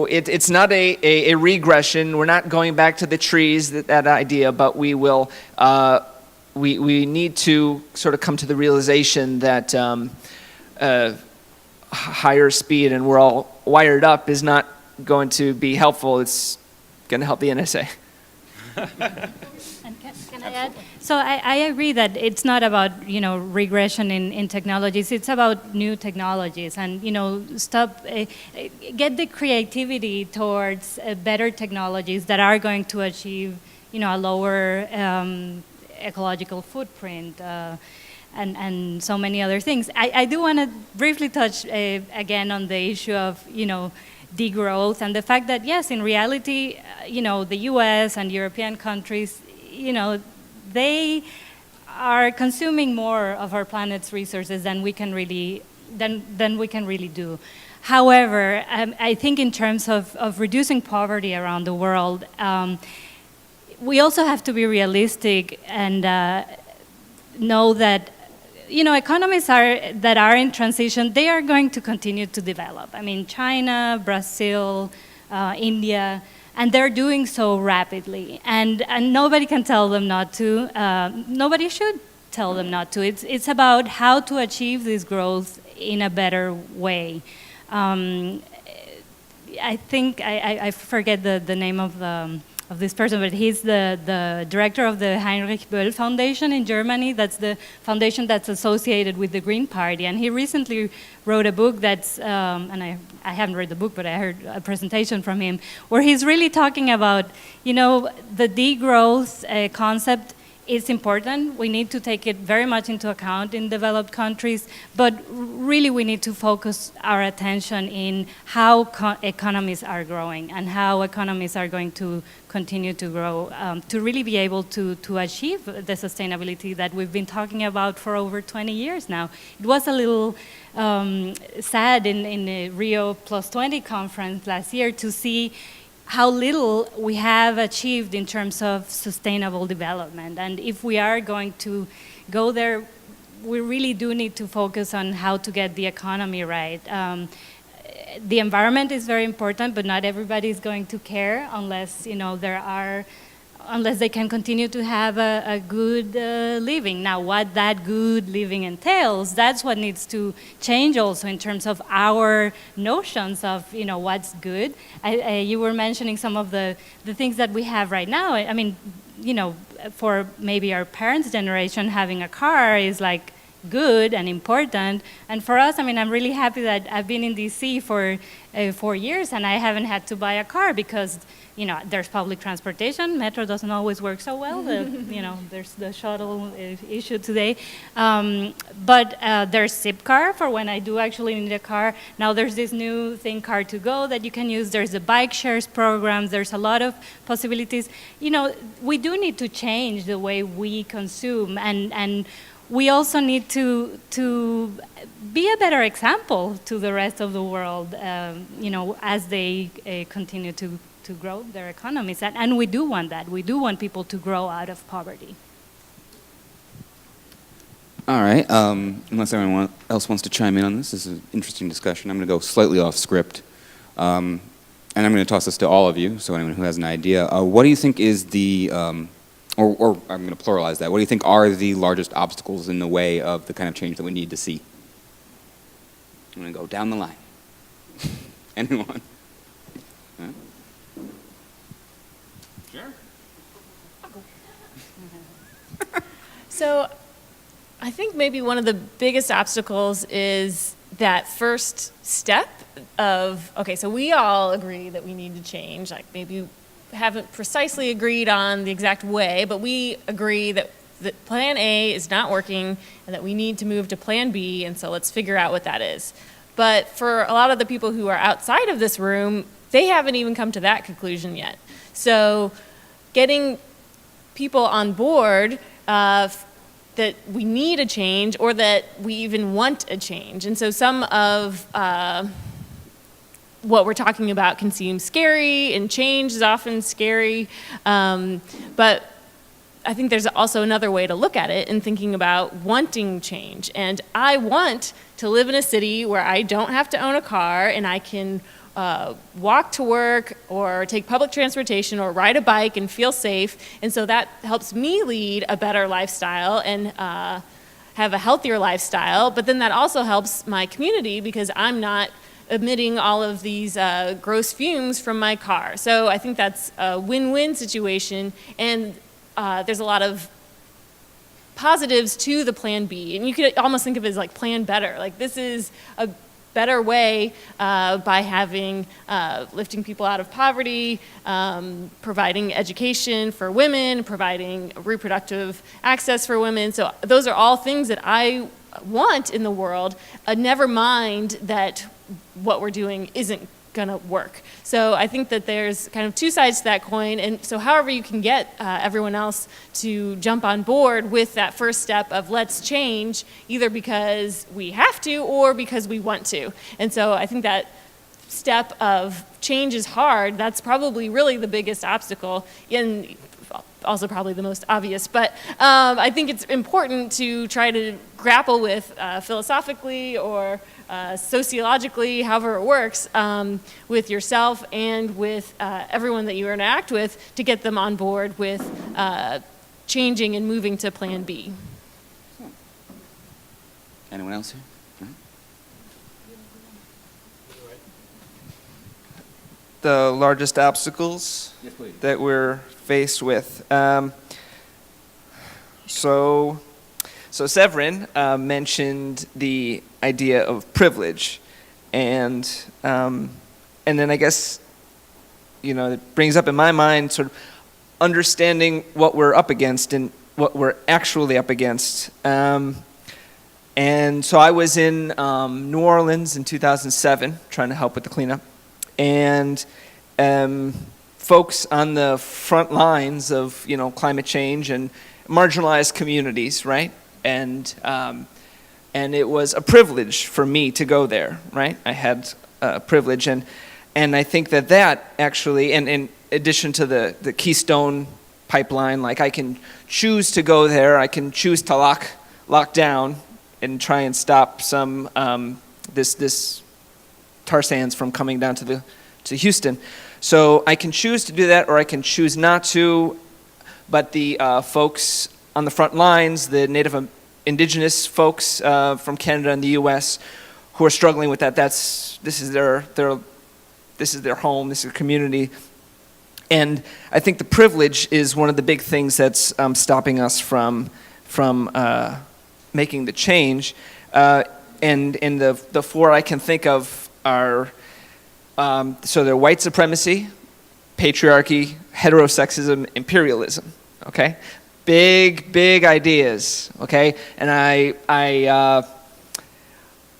[SPEAKER 2] it's not a regression. We're not going back to the trees, that idea, but we will. We need to sort of come to the realization that higher speed, and we're all wired up, is not going to be helpful. It's going to help the NSA.
[SPEAKER 4] And can I add? So I agree that it's not about, regression in technologies. It's about new technologies and, get the creativity towards better technologies that are going to achieve, a lower ecological footprint and so many other things. I do want to briefly touch again on the issue of, degrowth and the fact that, yes, in reality, the US and European countries, they are consuming more of our planet's resources than we can really do. However, I think in terms of reducing poverty around the world, we also have to be realistic and know that economies that are in transition, they are going to continue to develop. I mean, China, Brazil, India, and they're doing so rapidly. And nobody can tell them not to. Nobody should tell them not to. It's about how to achieve this growth in a better way. I think, I forget the name of this person, but he's the director of the Heinrich Böll Foundation in Germany. That's the foundation that's associated with the Green Party. And he recently wrote a book that's, and I haven't read the book, but I heard a presentation from him, where he's really talking about, the degrowth concept is important. We need to take it very much into account in developed countries, but really we need to focus our attention in how economies are growing and how economies are going to continue to grow to really be able to achieve the sustainability that we've been talking about for over 20 years now. It was a little sad in the Rio Plus 20 conference last year to see how little we have achieved in terms of sustainable development. And if we are going to go there, we really do need to focus on how to get the economy right. The environment is very important, but not everybody is going to care unless, unless they can continue to have a good living. Now, what that good living entails, that's what needs to change also in terms of our notions of, what's good. You were mentioning some of the things that we have right now. I mean, for maybe our parents' generation, having a car is like good and important. And for us, I mean, I'm really happy that I've been in DC for 4 years and I haven't had to buy a car because there's public transportation. Metro doesn't always work so well. There's the shuttle issue today. But there's Zipcar for when I do actually need a car. Now there's this new thing, Car2Go, that you can use. There's the bike shares program. There's a lot of possibilities. We do need to change the way we consume, and we also need to be a better example to the rest of the world, as they continue to grow their economies. And we do want that. We do want people to grow out of poverty.
[SPEAKER 1] All right. Unless anyone else wants to chime in on this is an interesting discussion. I'm going to go slightly off script. And I'm going to toss this to all of you, so anyone who has an idea. What do you think is the, or I'm going to pluralize that, what do you think are the largest obstacles in the way of the kind of change that we need to see? I'm going to go down the line. Anyone? Huh? Sure.
[SPEAKER 5] So I think maybe one of the biggest obstacles is that first step of, okay, so we all agree that we need to change, like maybe haven't precisely agreed on the exact way, but we agree that plan A is not working and that we need to move to plan B, and so let's figure out what that is. But for a lot of the people who are outside of this room, they haven't even come to that conclusion yet. So getting people on board that we need a change or that we even want a change. And so some of what we're talking about can seem scary, and change is often scary, but I think there's also another way to look at it in thinking about wanting change. And I want to live in a city where I don't have to own a car and I can walk to work or take public transportation or ride a bike and feel safe. And so that helps me lead a better lifestyle and have a healthier lifestyle. But then that also helps my community because I'm not emitting all of these gross fumes from my car. So I think that's a win-win situation. And there's a lot of positives to the Plan B, and you could almost think of it as like Plan Better. Like this is a better way by having lifting people out of poverty, providing education for women, providing reproductive access for women. So those are all things that I want in the world. Never mind that what we're doing isn't gonna work. So I think that there's kind of two sides to that coin, and so however you can get everyone else to jump on board with that first step of let's change, either because we have to or because we want to. And so I think that step of change is hard. That's probably really the biggest obstacle, and also probably the most obvious, but I think it's important to try to grapple with philosophically or sociologically, however it works, with yourself and with everyone that you interact with to get them on board with changing and moving to Plan B.
[SPEAKER 1] Anyone else here?
[SPEAKER 6] The largest obstacles
[SPEAKER 1] Yes, please.
[SPEAKER 6] that we're faced with. So Severin mentioned the idea of privilege, and then I guess it brings up in my mind sort of understanding what we're up against and what we're actually up against. And so I was in New Orleans in 2007 trying to help with the cleanup, and folks on the front lines of climate change and marginalized communities, right? And it was a privilege for me to go there, right? I had a privilege, and I think that actually, and in addition to the Keystone pipeline, like I can choose to go there, I can choose to lock down and try and stop some this tar sands from coming down to Houston. So I can choose to do that, or I can choose not to. But the folks on the front lines, the Native Indigenous folks from Canada and the U.S. who are struggling with that, this is their home, this is their community. And I think the privilege is one of the big things that's stopping us from making the change. And the four I can think of are, so they're white supremacy, patriarchy, heterosexism, imperialism, okay? Big ideas, okay? And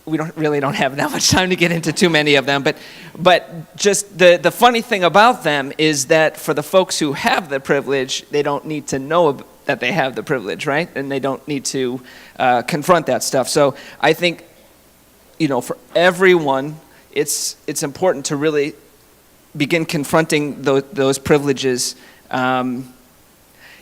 [SPEAKER 6] we don't have that much time to get into too many of them, but just the funny thing about them is that for the folks who have the privilege, they don't need to know that they have the privilege, right? And they don't need to confront that stuff. So I think, for everyone, it's important to really begin confronting those privileges. And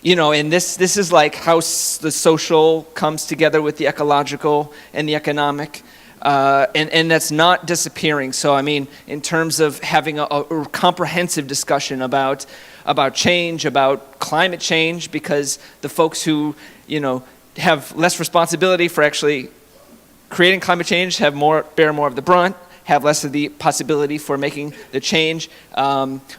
[SPEAKER 6] this is like how the social comes together with the ecological and the economic, and that's not disappearing. So I mean, in terms of having a comprehensive discussion about change, about climate change, because the folks who have less responsibility for actually creating climate change bear more of the brunt, have less of the possibility for making the change.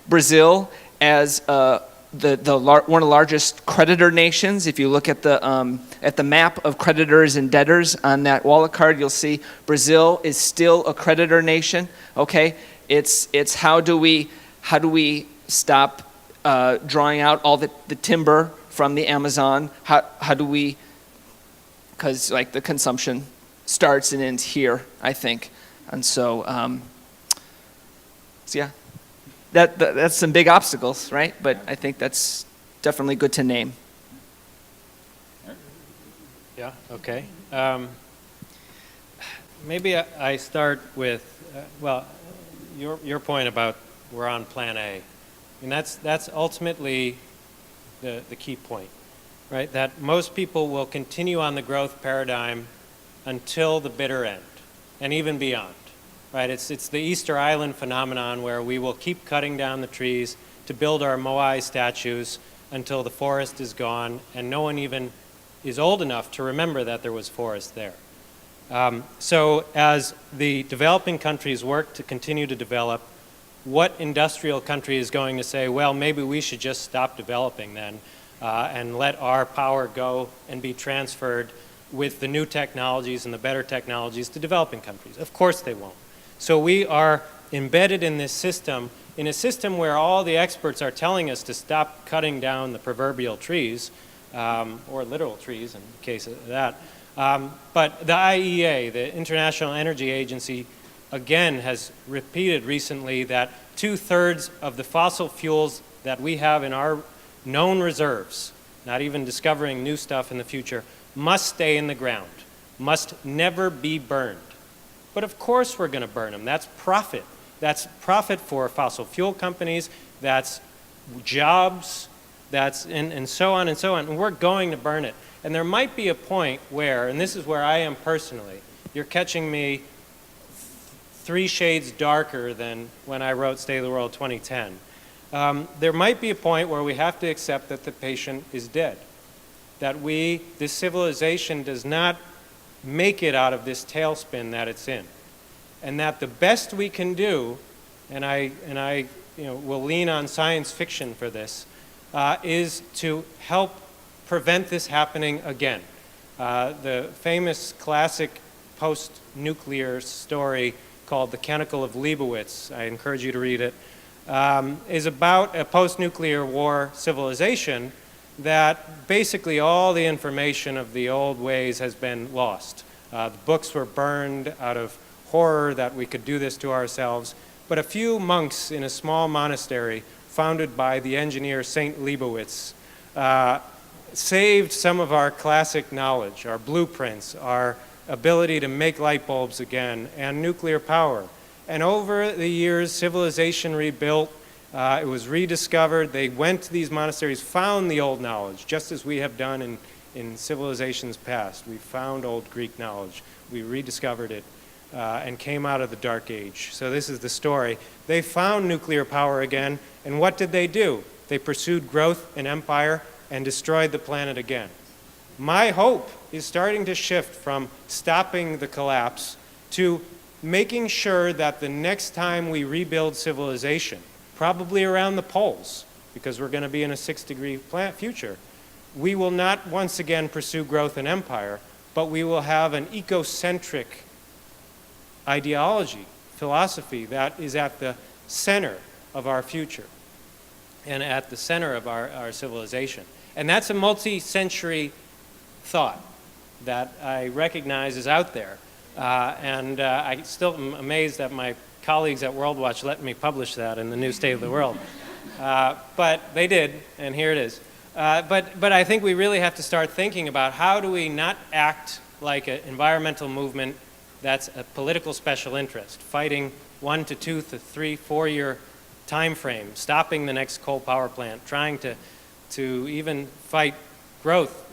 [SPEAKER 6] Brazil, as one of the largest creditor nations, if you look at the map of creditors and debtors on that wallet card, you'll see Brazil is still a creditor nation. Okay, it's how do we stop drawing out all the timber from the Amazon? How do we? Because the consumption starts and ends here, I think. And so yeah, that's some big obstacles, right? But I think that's definitely good to name.
[SPEAKER 3] Yeah, okay. Maybe I start with, well, your point about we're on plan A. And that's ultimately the key point, right? That most people will continue on the growth paradigm until the bitter end, and even beyond, right? It's the Easter Island phenomenon where we will keep cutting down the trees to build our Moai statues until the forest is gone, and no one even is old enough to remember that there was forest there. So as the developing countries work to continue to develop, what industrial country is going to say, well, maybe we should just stop developing then and let our power go and be transferred with the new technologies and the better technologies to developing countries? Of course they won't. So we are embedded in this system, in a system where all the experts are telling us to stop cutting down the proverbial trees, or literal trees in the case of that. But the IEA, the International Energy Agency, again has repeated recently that 2/3 of the fossil fuels that we have in our known reserves, not even discovering new stuff in the future, must stay in the ground, must never be burned. But of course we're going to burn them. That's profit. That's profit for fossil fuel companies. That's jobs. That's and so on and so on. And we're going to burn it. And there might be a point where, and this is where I am personally, you're catching me 3 shades darker than when I wrote State of the World 2010. There might be a point where we have to accept that the patient is dead, that this civilization does not make it out of this tailspin that it's in, and that the best we can do, and I will lean on science fiction for this, is to help prevent this happening again. The famous classic post-nuclear story called The Canticle of Leibowitz, I encourage you to read it, is about a post-nuclear war civilization that basically all the information of the old ways has been lost. The books were burned out of horror that we could do this to ourselves, but a few monks in a small monastery founded by the engineer Saint Leibowitz saved some of our classic knowledge, our blueprints, our ability to make light bulbs again, and nuclear power. And over the years, civilization rebuilt, it was rediscovered. They went to these monasteries, found the old knowledge, just as we have done in civilizations past. We found old Greek knowledge. We rediscovered it and came out of the Dark Age. So this is the story. They found nuclear power again, and what did they do? They pursued growth and empire and destroyed the planet again. My hope is starting to shift from stopping the collapse to making sure that the next time we rebuild civilization, probably around the poles, because we're going to be in a 6-degree future, we will not once again pursue growth and empire, but we will have an ecocentric ideology, philosophy that is at the center of our future and at the center of our civilization. And that's a multi-century thought that I recognize is out there. I still am amazed that my colleagues at Worldwatch let me publish that in the new State of the World. But they did, and here it is. But I think we really have to start thinking about how do we not act like an environmental movement that's a political special interest, fighting 1 to 2 to 3, 4-year time frame, stopping the next coal power plant, trying to even fight growth,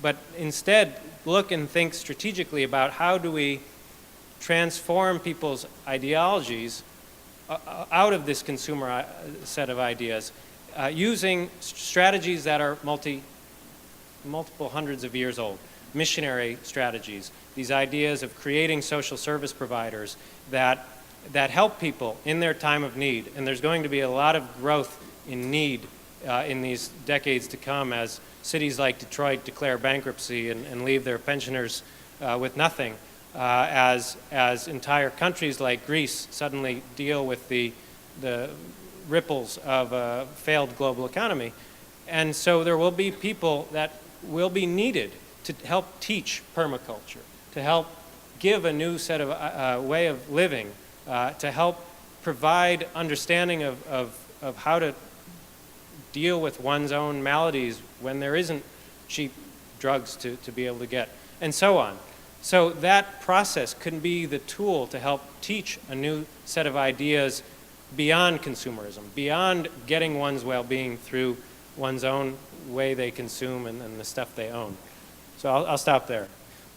[SPEAKER 3] but instead look and think strategically about how do we transform people's ideologies out of this consumer set of ideas, using strategies that are multiple hundreds of years old, missionary strategies, these ideas of creating social service providers that help people in their time of need. And there's going to be a lot of growth in need in these decades to come as cities like Detroit declare bankruptcy and leave their pensioners with nothing, as entire countries like Greece suddenly deal with the ripples of a failed global economy. And so there will be people that will be needed to help teach permaculture, to help give a new set of way of living, to help provide understanding of how to deal with one's own maladies when there isn't cheap drugs to be able to get. and so on. So that process can be the tool to help teach a new set of ideas beyond consumerism, beyond getting one's well-being through one's own way they consume and the stuff they own. So I'll stop there.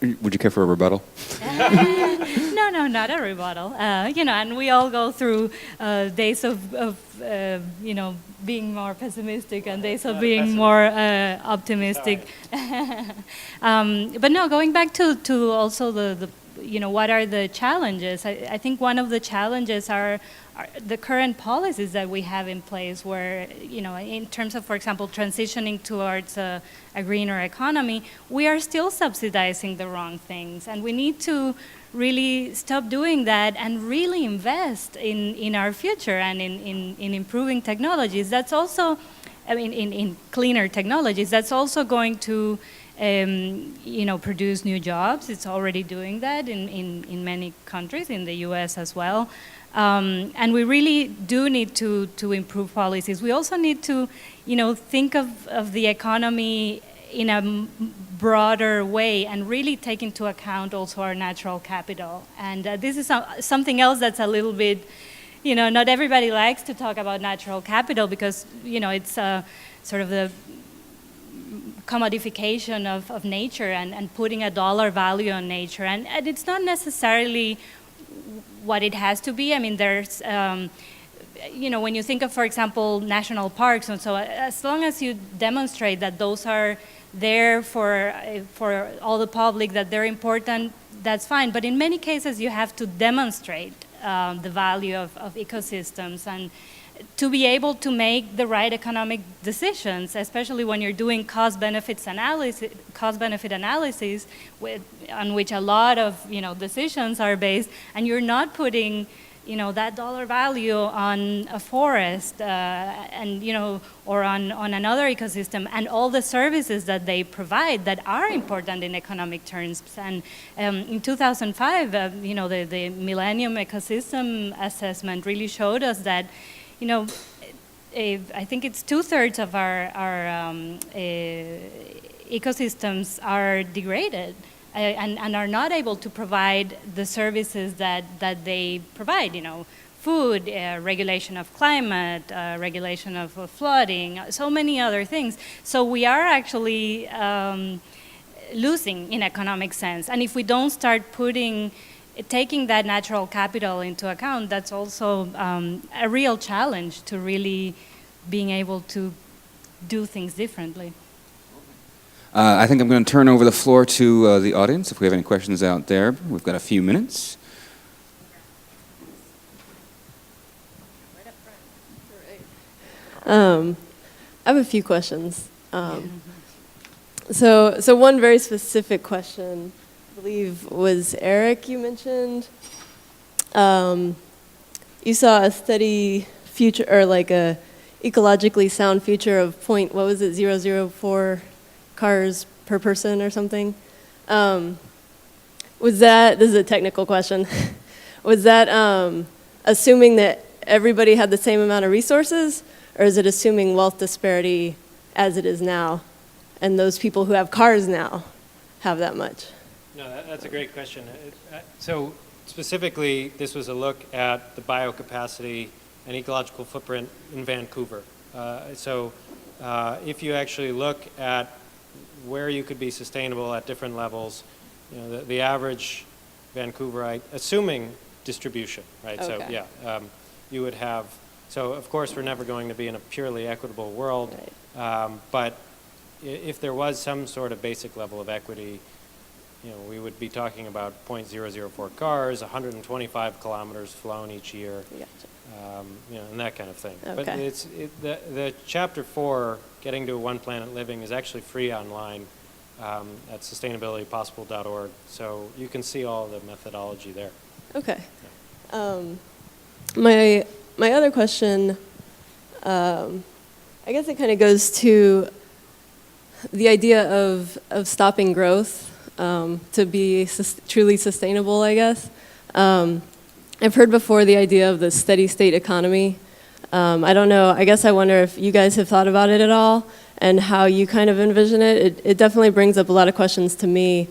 [SPEAKER 1] Would you care for a rebuttal?
[SPEAKER 4] No, not a rebuttal. And we all go through days of being more pessimistic and days of being more optimistic. But no, going back to also the what are the challenges? I think one of the challenges are the current policies that we have in place where, in terms of, for example, transitioning towards a greener economy, we are still subsidizing the wrong things. And we need to really stop doing that and really invest in our future and in improving technologies. That's also, in cleaner technologies, that's also going to produce new jobs. It's already doing that in many countries, in the US as well. And we really do need to improve policies. We also need to, think of the economy in a broader way and really take into account also our natural capital. And this is something else that's a little bit, not everybody likes to talk about natural capital because, it's sort of the commodification of nature and putting a dollar value on nature. And it's not necessarily what it has to be. I mean, there's, when you think of, for example, national parks, and so as long as you demonstrate that those are there for all the public, that they're important, that's fine. But in many cases, you have to demonstrate the value of ecosystems and to be able to make the right economic decisions, especially when you're doing cost-benefit analysis, on which a lot of decisions are based, and you're not putting that dollar value on a forest or on another ecosystem and all the services that they provide that are important in economic terms. And in 2005, the Millennium Ecosystem Assessment really showed us that I think it's 2/3 of our ecosystems are degraded and are not able to provide the services that they provide, food, regulation of climate, regulation of flooding, so many other things. So we are actually losing in economic sense. And if we don't start taking that natural capital into account, that's also a real challenge to really being able to do things differently.
[SPEAKER 1] I think I'm going to turn over the floor to the audience if we have any questions out there. We've got a few minutes.
[SPEAKER 7] I have a few questions. So one very specific question, I believe was Erik you mentioned. You saw a steady future, or like a ecologically sound future of 0.004 cars per person or something. Was that, this is a technical question, was that assuming that everybody had the same amount of resources, or is it assuming wealth disparity as it is now, and those people who have cars now have that much?
[SPEAKER 3] No, that's a great question. So specifically, this was a look at the biocapacity and ecological footprint in Vancouver. If you actually look at where you could be sustainable at different levels, the average Vancouverite, assuming distribution, right?
[SPEAKER 7] Okay.
[SPEAKER 3] So yeah, you would have, so of course we're never going to be in a purely equitable world, right. But if there was some sort of basic level of equity, we would be talking about 0.004 cars, 125 kilometers flown each year,
[SPEAKER 7] Gotcha.
[SPEAKER 3] And that kind of thing.
[SPEAKER 7] Okay.
[SPEAKER 3] But the chapter 4, Getting to a One Planet Living, is actually free online at sustainabilitypossible.org. So you can see all the methodology there.
[SPEAKER 7] Okay. Yeah. My other question, I guess it kind of goes to the idea of stopping growth to be truly sustainable, I guess. I've heard before the idea of the steady state economy. I don't know, I guess I wonder if you guys have thought about it at all and how you kind of envision it. It definitely brings up a lot of questions to me,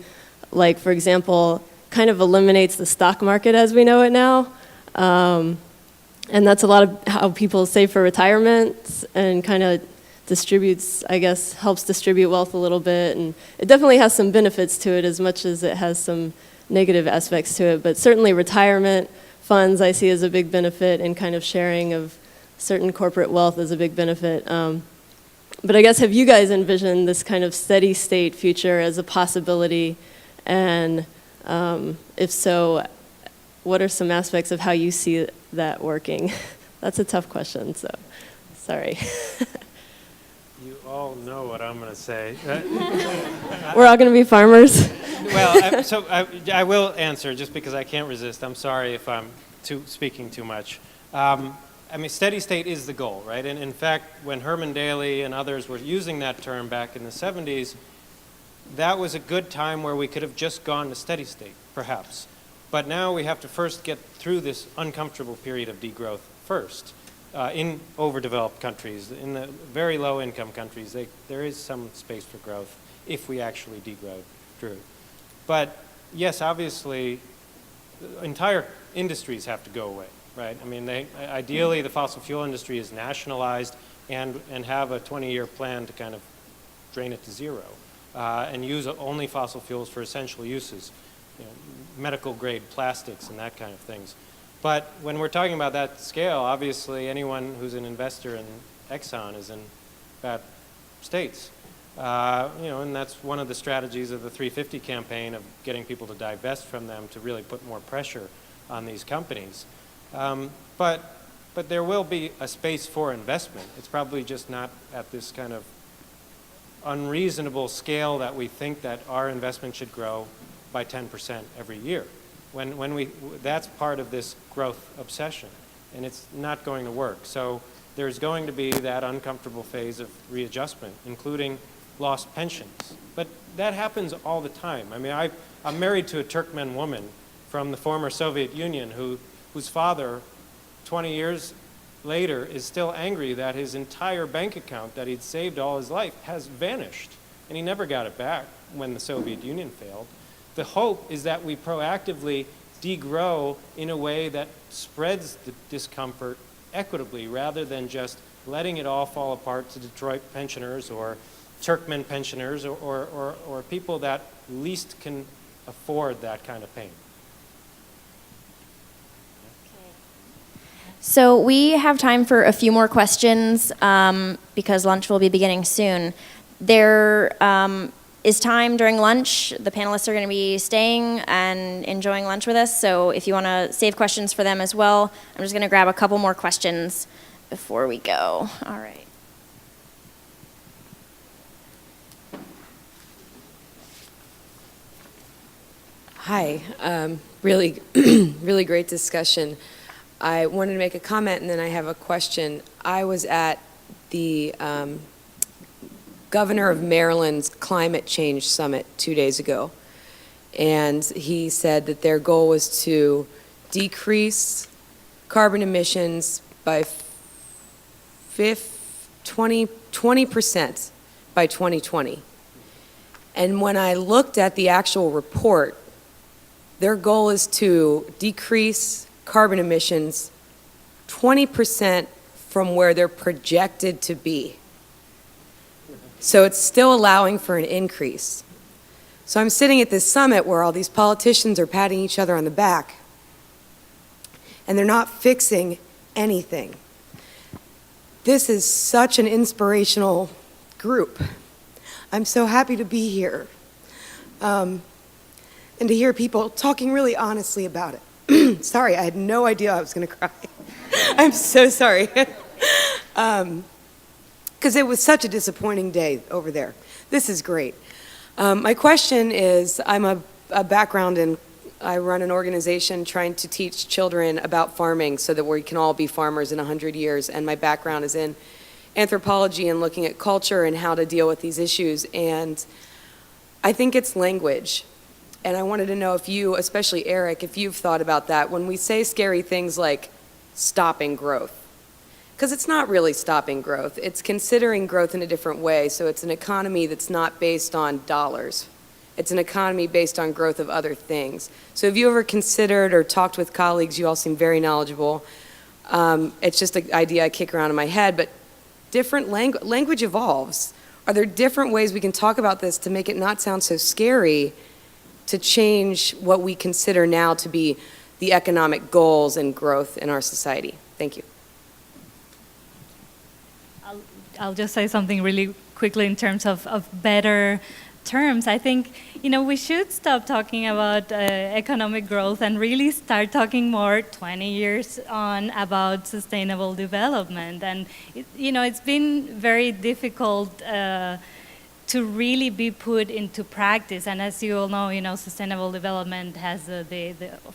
[SPEAKER 7] like, for example, kind of eliminates the stock market as we know it now. And that's a lot of how people save for retirement and kind of distributes, I guess, helps distribute wealth a little bit. And it definitely has some benefits to it as much as it has some negative aspects to it. But certainly retirement funds I see as a big benefit, and kind of sharing of certain corporate wealth is a big benefit. But I guess, have you guys envisioned this kind of steady state future as a possibility? And if so, what are some aspects of how you see that working? That's a tough question, so sorry.
[SPEAKER 3] You all know what I'm going to say.
[SPEAKER 7] We're all going to be farmers.
[SPEAKER 3] Well, I will answer just because I can't resist. I'm sorry if I'm speaking too much. I mean, steady state is the goal, right? And in fact, when Herman Daly and others were using that term back in the 70s, that was a good time where we could have just gone to steady state, perhaps. But now we have to first get through this uncomfortable period of degrowth first. In overdeveloped countries, in the very low income countries, there is some space for growth if we actually degrow through. But yes, obviously, entire industries have to go away, right? I mean, ideally, the fossil fuel industry is nationalized and have a 20-year plan to kind of drain it to zero and use only fossil fuels for essential uses, you know, medical grade plastics and that kind of things. But when we're talking about that scale, obviously anyone who's an investor in Exxon is in bad states. You know, and that's one of the strategies of the 350 campaign, of getting people to divest from them to really put more pressure on these companies. But there will be a space for investment. It's probably just not at this kind of unreasonable scale that we think that our investment should grow by 10% every year. That's part of this growth obsession, and it's not going to work. So there's going to be that uncomfortable phase of readjustment, including lost pensions. But that happens all the time. I mean, I'm married to a Turkmen woman from the former Soviet Union whose father, 20 years later, is still angry that his entire bank account that he'd saved all his life has vanished, and he never got it back when the Soviet Union failed. The hope is that we proactively degrow in a way that spreads the discomfort equitably, rather than just letting it all fall apart to Detroit pensioners or Turkmen pensioners or people that least can afford that kind of pain.
[SPEAKER 8] So we have time for a few more questions because lunch will be beginning soon. There is time during lunch. The panelists are going to be staying and enjoying lunch with us, so if you want to save questions for them as well, I'm just going to grab a couple more questions before we go. All right.
[SPEAKER 9] Hi, really, really great discussion. I wanted to make a comment and then I have a question. I was at the Governor of Maryland's Climate Change Summit 2 days ago, and he said that their goal was to decrease carbon emissions by 20% by 2020. And when I looked at the actual report, their goal is to decrease carbon emissions 20% from where they're projected to be. So it's still allowing for an increase. So I'm sitting at this summit where all these politicians are patting each other on the back, and they're not fixing anything. This is such an inspirational group. I'm so happy to be here. And to hear people talking really honestly about it. Sorry, I had no idea I was going to cry. I'm so sorry. Because it was such a disappointing day over there. This is great. My question is, I'm a background in, I run an organization trying to teach children about farming so that we can all be farmers in 100 years, and my background is in anthropology and looking at culture and how to deal with these issues, and I think it's language. And I wanted to know if you, especially Erik, if you've thought about that when we say scary things like stopping growth. Because it's not really stopping growth. It's considering growth in a different way. So it's an economy that's not based on dollars. It's an economy based on growth of other things. So have you ever considered or talked with colleagues, you all seem very knowledgeable, it's just an idea I kick around in my head, but different language evolves. Are there different ways we can talk about this to make it not sound so scary, to change what we consider now to be the economic goals and growth in our society? Thank you.
[SPEAKER 4] I'll just say something really quickly in terms of better terms. I think, we should stop talking about economic growth and really start talking more 20 years on about sustainable development. And, it's been very difficult to really be put into practice. And as you all know, sustainable development has of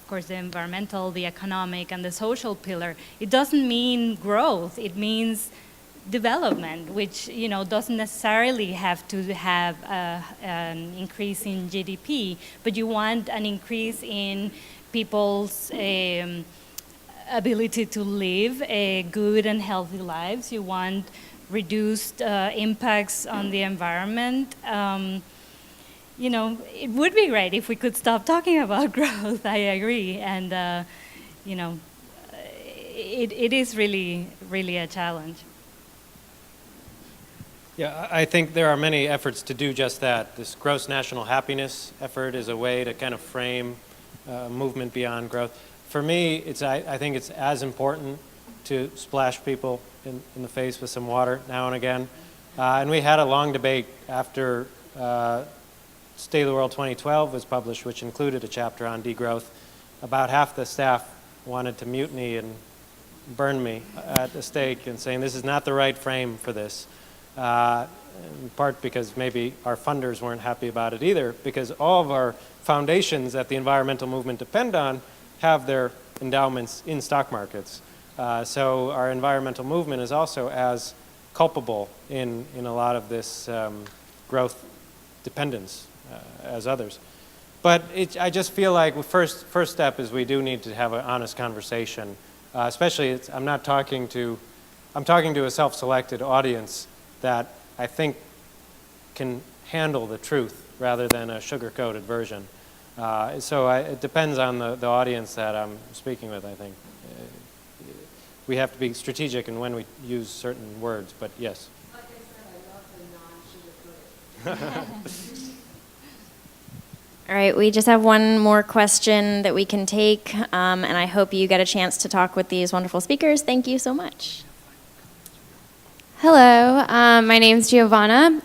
[SPEAKER 4] course, the environmental, the economic, and the social pillar. It doesn't mean growth. It means development, which doesn't necessarily have to have an increase in GDP, but you want an increase in people's ability to live good and healthy lives. You want reduced impacts on the environment. It would be great if we could stop talking about growth. I agree, and it is really, really a challenge.
[SPEAKER 3] Yeah, I think there are many efforts to do just that. This gross national happiness effort is a way to kind of frame a movement beyond growth. For me, I think it's as important to splash people in the face with some water now and again. And we had a long debate after State of the World 2012 was published, which included a chapter on degrowth. About half the staff wanted to mutiny and burn me at the stake and saying this is not the right frame for this. In part because maybe our funders weren't happy about it either, because all of our foundations that the environmental movement depend on have their endowments in stock markets. So our environmental movement is also as culpable in a lot of this growth dependence as others. But I just feel like the first step is we do need to have an honest conversation. Especially, I'm talking to a self-selected audience that I think can handle the truth rather than a sugar-coated version. So it depends on the audience that I'm speaking with, I think. We have to be strategic in when we use certain words, but yes.
[SPEAKER 9] Like I said, I love the non-sugar-coated.
[SPEAKER 8] All right, we just have one more question that we can take, and I hope you get a chance to talk with these wonderful speakers. Thank you so much.
[SPEAKER 10] Hello, my name is Giovanna.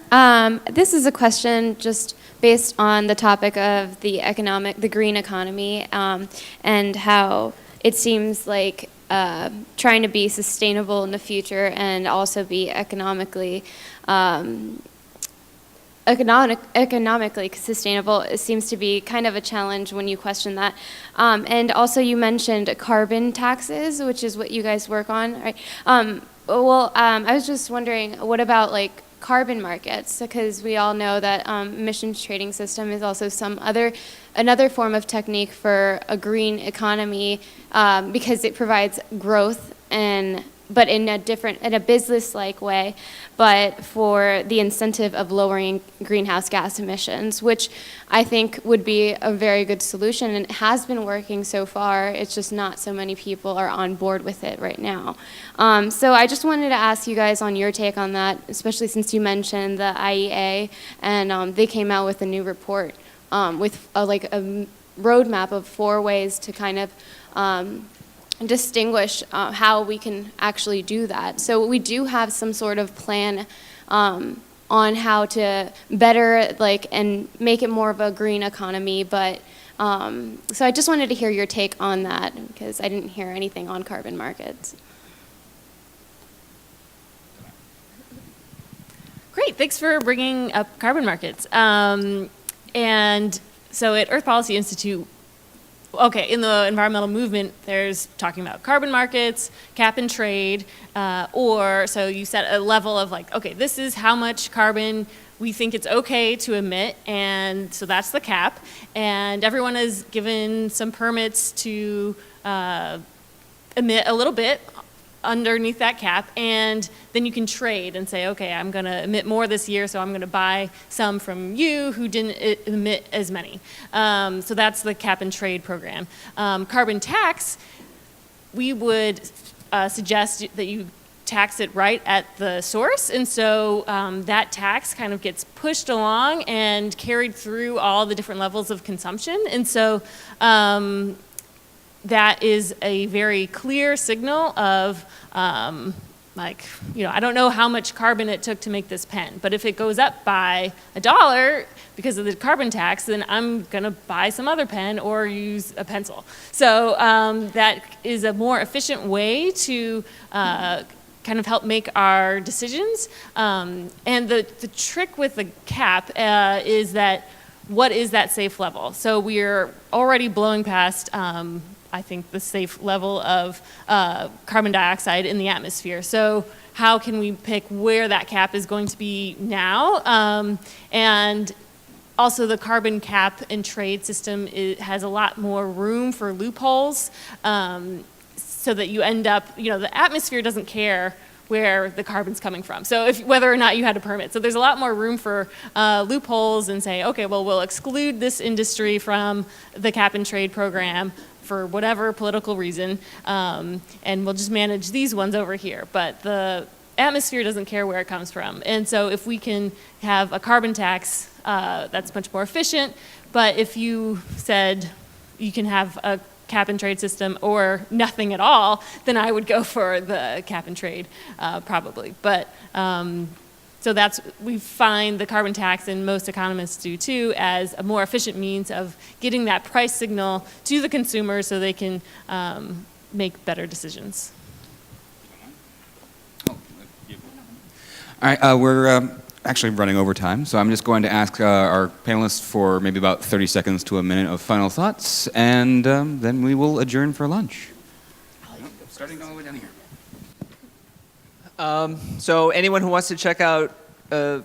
[SPEAKER 10] This is a question just based on the topic of the green economy, and how it seems like trying to be sustainable in the future and also be economically sustainable, it seems to be kind of a challenge when you question that. And also you mentioned carbon taxes, which is what you guys work on, right? I was just wondering, what about like carbon markets? Because we all know that emissions trading system is also another form of technique for a green economy, because it provides growth but in a business-like way, but for the incentive of lowering greenhouse gas emissions, which I think would be a very good solution, and it has been working so far. It's just not so many people are on board with it right now. So I just wanted to ask you guys on your take on that, especially since you mentioned the IEA, and they came out with a new report with a roadmap of 4 ways to kind of distinguish how we can actually do that. So we do have some sort of plan on how to better and make it more of a green economy, but so I just wanted to hear your take on that, because I didn't hear anything on carbon markets.
[SPEAKER 5] Great, thanks for bringing up carbon markets. And so at Earth Policy Institute, in the environmental movement, there's talking about carbon markets, cap and trade, so you set a level of this is how much carbon we think it's okay to emit, and so that's the cap. And everyone is given some permits to emit a little bit underneath that cap, and then you can trade and say, okay, I'm going to emit more this year, so I'm going to buy some from you who didn't emit as many. So that's the cap and trade program. Carbon tax, we would suggest that you tax it right at the source, and so that tax kind of gets pushed along and carried through all the different levels of consumption, and so that is a very clear signal of like, you know, I don't know how much carbon it took to make this pen, but if it goes up by $1 because of the carbon tax, then I'm going to buy some other pen or use a pencil. So that is a more efficient way to kind of help make our decisions. And the trick with the cap is that what is that safe level? So we're already blowing past I think, the safe level of carbon dioxide in the atmosphere. So how can we pick where that cap is going to be now? And also the carbon cap and trade system has a lot more room for loopholes, so that you end up, you know, the atmosphere doesn't care where the carbon's coming from. So whether or not you had a permit. So there's a lot more room for loopholes and say, okay, well, we'll exclude this industry from the cap and trade program for whatever political reason, and we'll just manage these ones over here. But the atmosphere doesn't care where it comes from. And so if we can have a carbon tax, that's much more efficient. But if you said you can have a cap and trade system or nothing at all, then I would go for the cap and trade, probably. But so that's, we find the carbon tax, and most economists do too, as a more efficient means of getting that price signal to the consumer so they can make better decisions.
[SPEAKER 1] All right, we're actually running over time, so I'm just going to ask our panelists for maybe about 30 seconds to a minute of final thoughts, and then we will adjourn for lunch. Starting all the way down here.
[SPEAKER 6] So anyone who wants to check out, do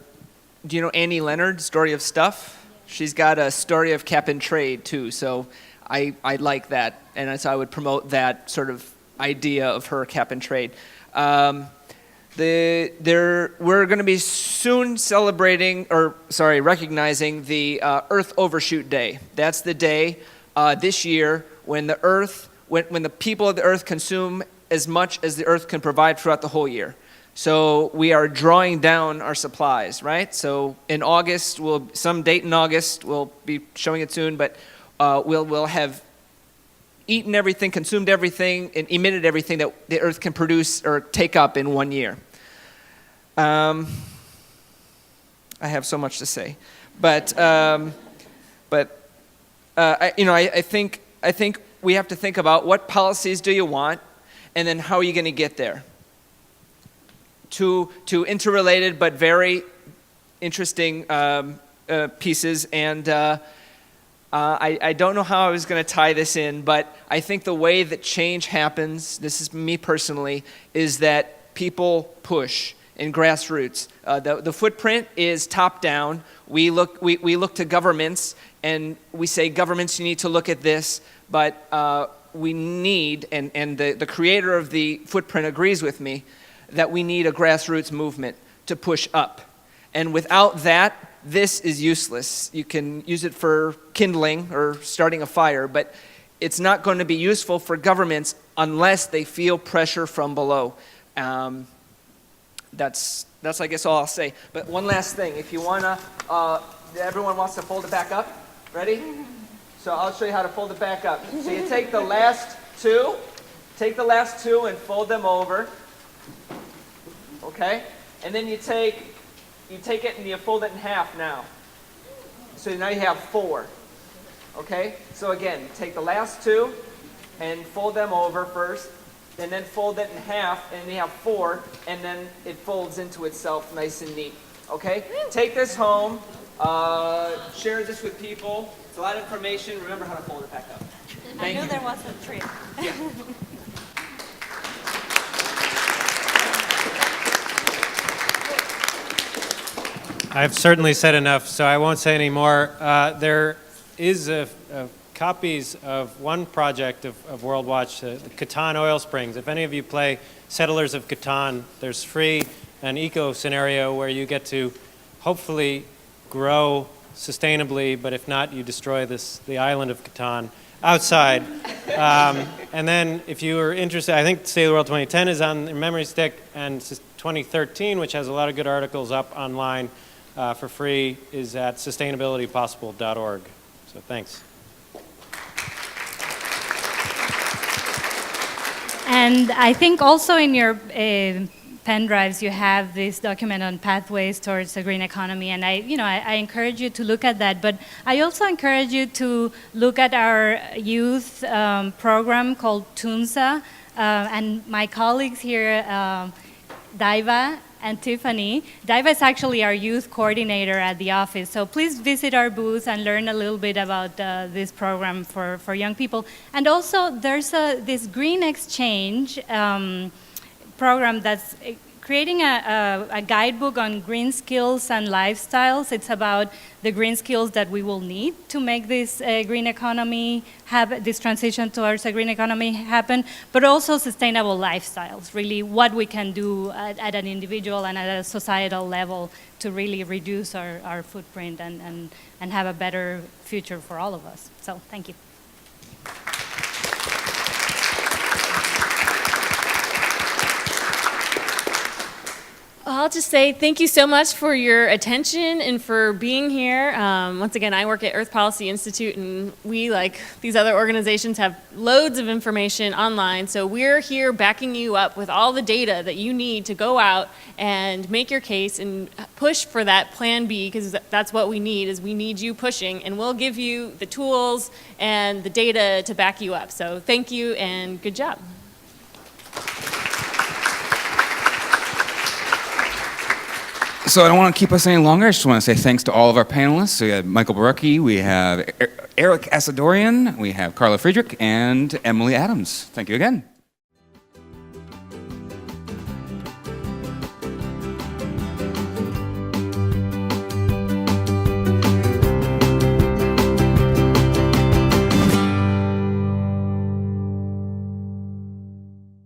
[SPEAKER 6] you know Annie Leonard, Story of Stuff? She's got a Story of Cap and Trade too, so I like that, and so I would promote that sort of idea of her cap and trade. We're going to be soon recognizing the Earth Overshoot Day. That's the day this year when the Earth, when the people of the Earth consume as much as the Earth can provide throughout the whole year. So we are drawing down our supplies, right? So in August, some date in August, we'll be showing it soon, but we'll have eaten everything, consumed everything, and emitted everything that the Earth can produce or take up in 1 year. I have so much to say, but I think we have to think about what policies do you want, and then how are you going to get there. Two interrelated but very interesting pieces, and I don't know how I was going to tie this in, but I think the way that change happens, this is me personally, is that people push in grassroots. The footprint is top down. We look to governments and we say, governments, you need to look at this, but we need, and the creator of the footprint agrees with me, that we need a grassroots movement to push up. And without that, this is useless. You can use it for kindling or starting a fire, but it's not going to be useful for governments unless they feel pressure from below. That's I guess all I'll say. But one last thing, if you wanna, everyone wants to fold it back up. Ready? So I'll show you how to fold it back up. So you take the last two and fold them over. Okay? And then you take it and you fold it in half now. So now you have 4. Okay? So again, take the last 2 and fold them over first, and then fold it in half, and you have 4, and then it folds into itself nice and neat. Okay? Take this home, share this with people. It's a lot of information. Remember how to fold it back up. Thank you.
[SPEAKER 5] There was a trick.
[SPEAKER 6] Yeah. I've
[SPEAKER 3] I've certainly said enough, so I won't say any more. There is a copies of one project of Worldwatch, the Catan Oil Springs. If any of you play Settlers of Catan, there's free an eco scenario where you get to hopefully grow sustainably, but if not, you destroy the island of Catan outside. And then if you are interested, I think State of the World 2010 is on your memory stick, and 2013, which has a lot of good articles up online for free, is at sustainabilitypossible.org. So thanks.
[SPEAKER 4] And I think also in your pen drives you have this document on pathways towards a green economy, and I encourage you to look at that. But I also encourage you to look at our youth program called TUNSA, and my colleagues here, Daiva and Tiffany. Daiva is actually our youth coordinator at the office, so please visit our booth and learn a little bit about this program for young people. And also there's this Green Exchange program that's creating a guidebook on green skills and lifestyles. It's about the green skills that we will need to make this green economy happen, this transition towards a green economy happen, but also sustainable lifestyles, really what we can do at an individual and at a societal level to really reduce our footprint and have a better future for all of us. So thank you.
[SPEAKER 5] I'll just say thank you so much for your attention and for being here. Once again, I work at Earth Policy Institute, and we, like these other organizations, have loads of information online. So we're here backing you up with all the data that you need to go out and make your case and push for that Plan B, because that's what we need, is we need you pushing, and we'll give you the tools and the data to back you up. So thank you and good job.
[SPEAKER 1] So I don't want to keep us any longer. I just want to say thanks to all of our panelists. We have Michael Boruck, we have Erik Assadourian, we have Carla Friedrick, and Emily Adams. Thank you again.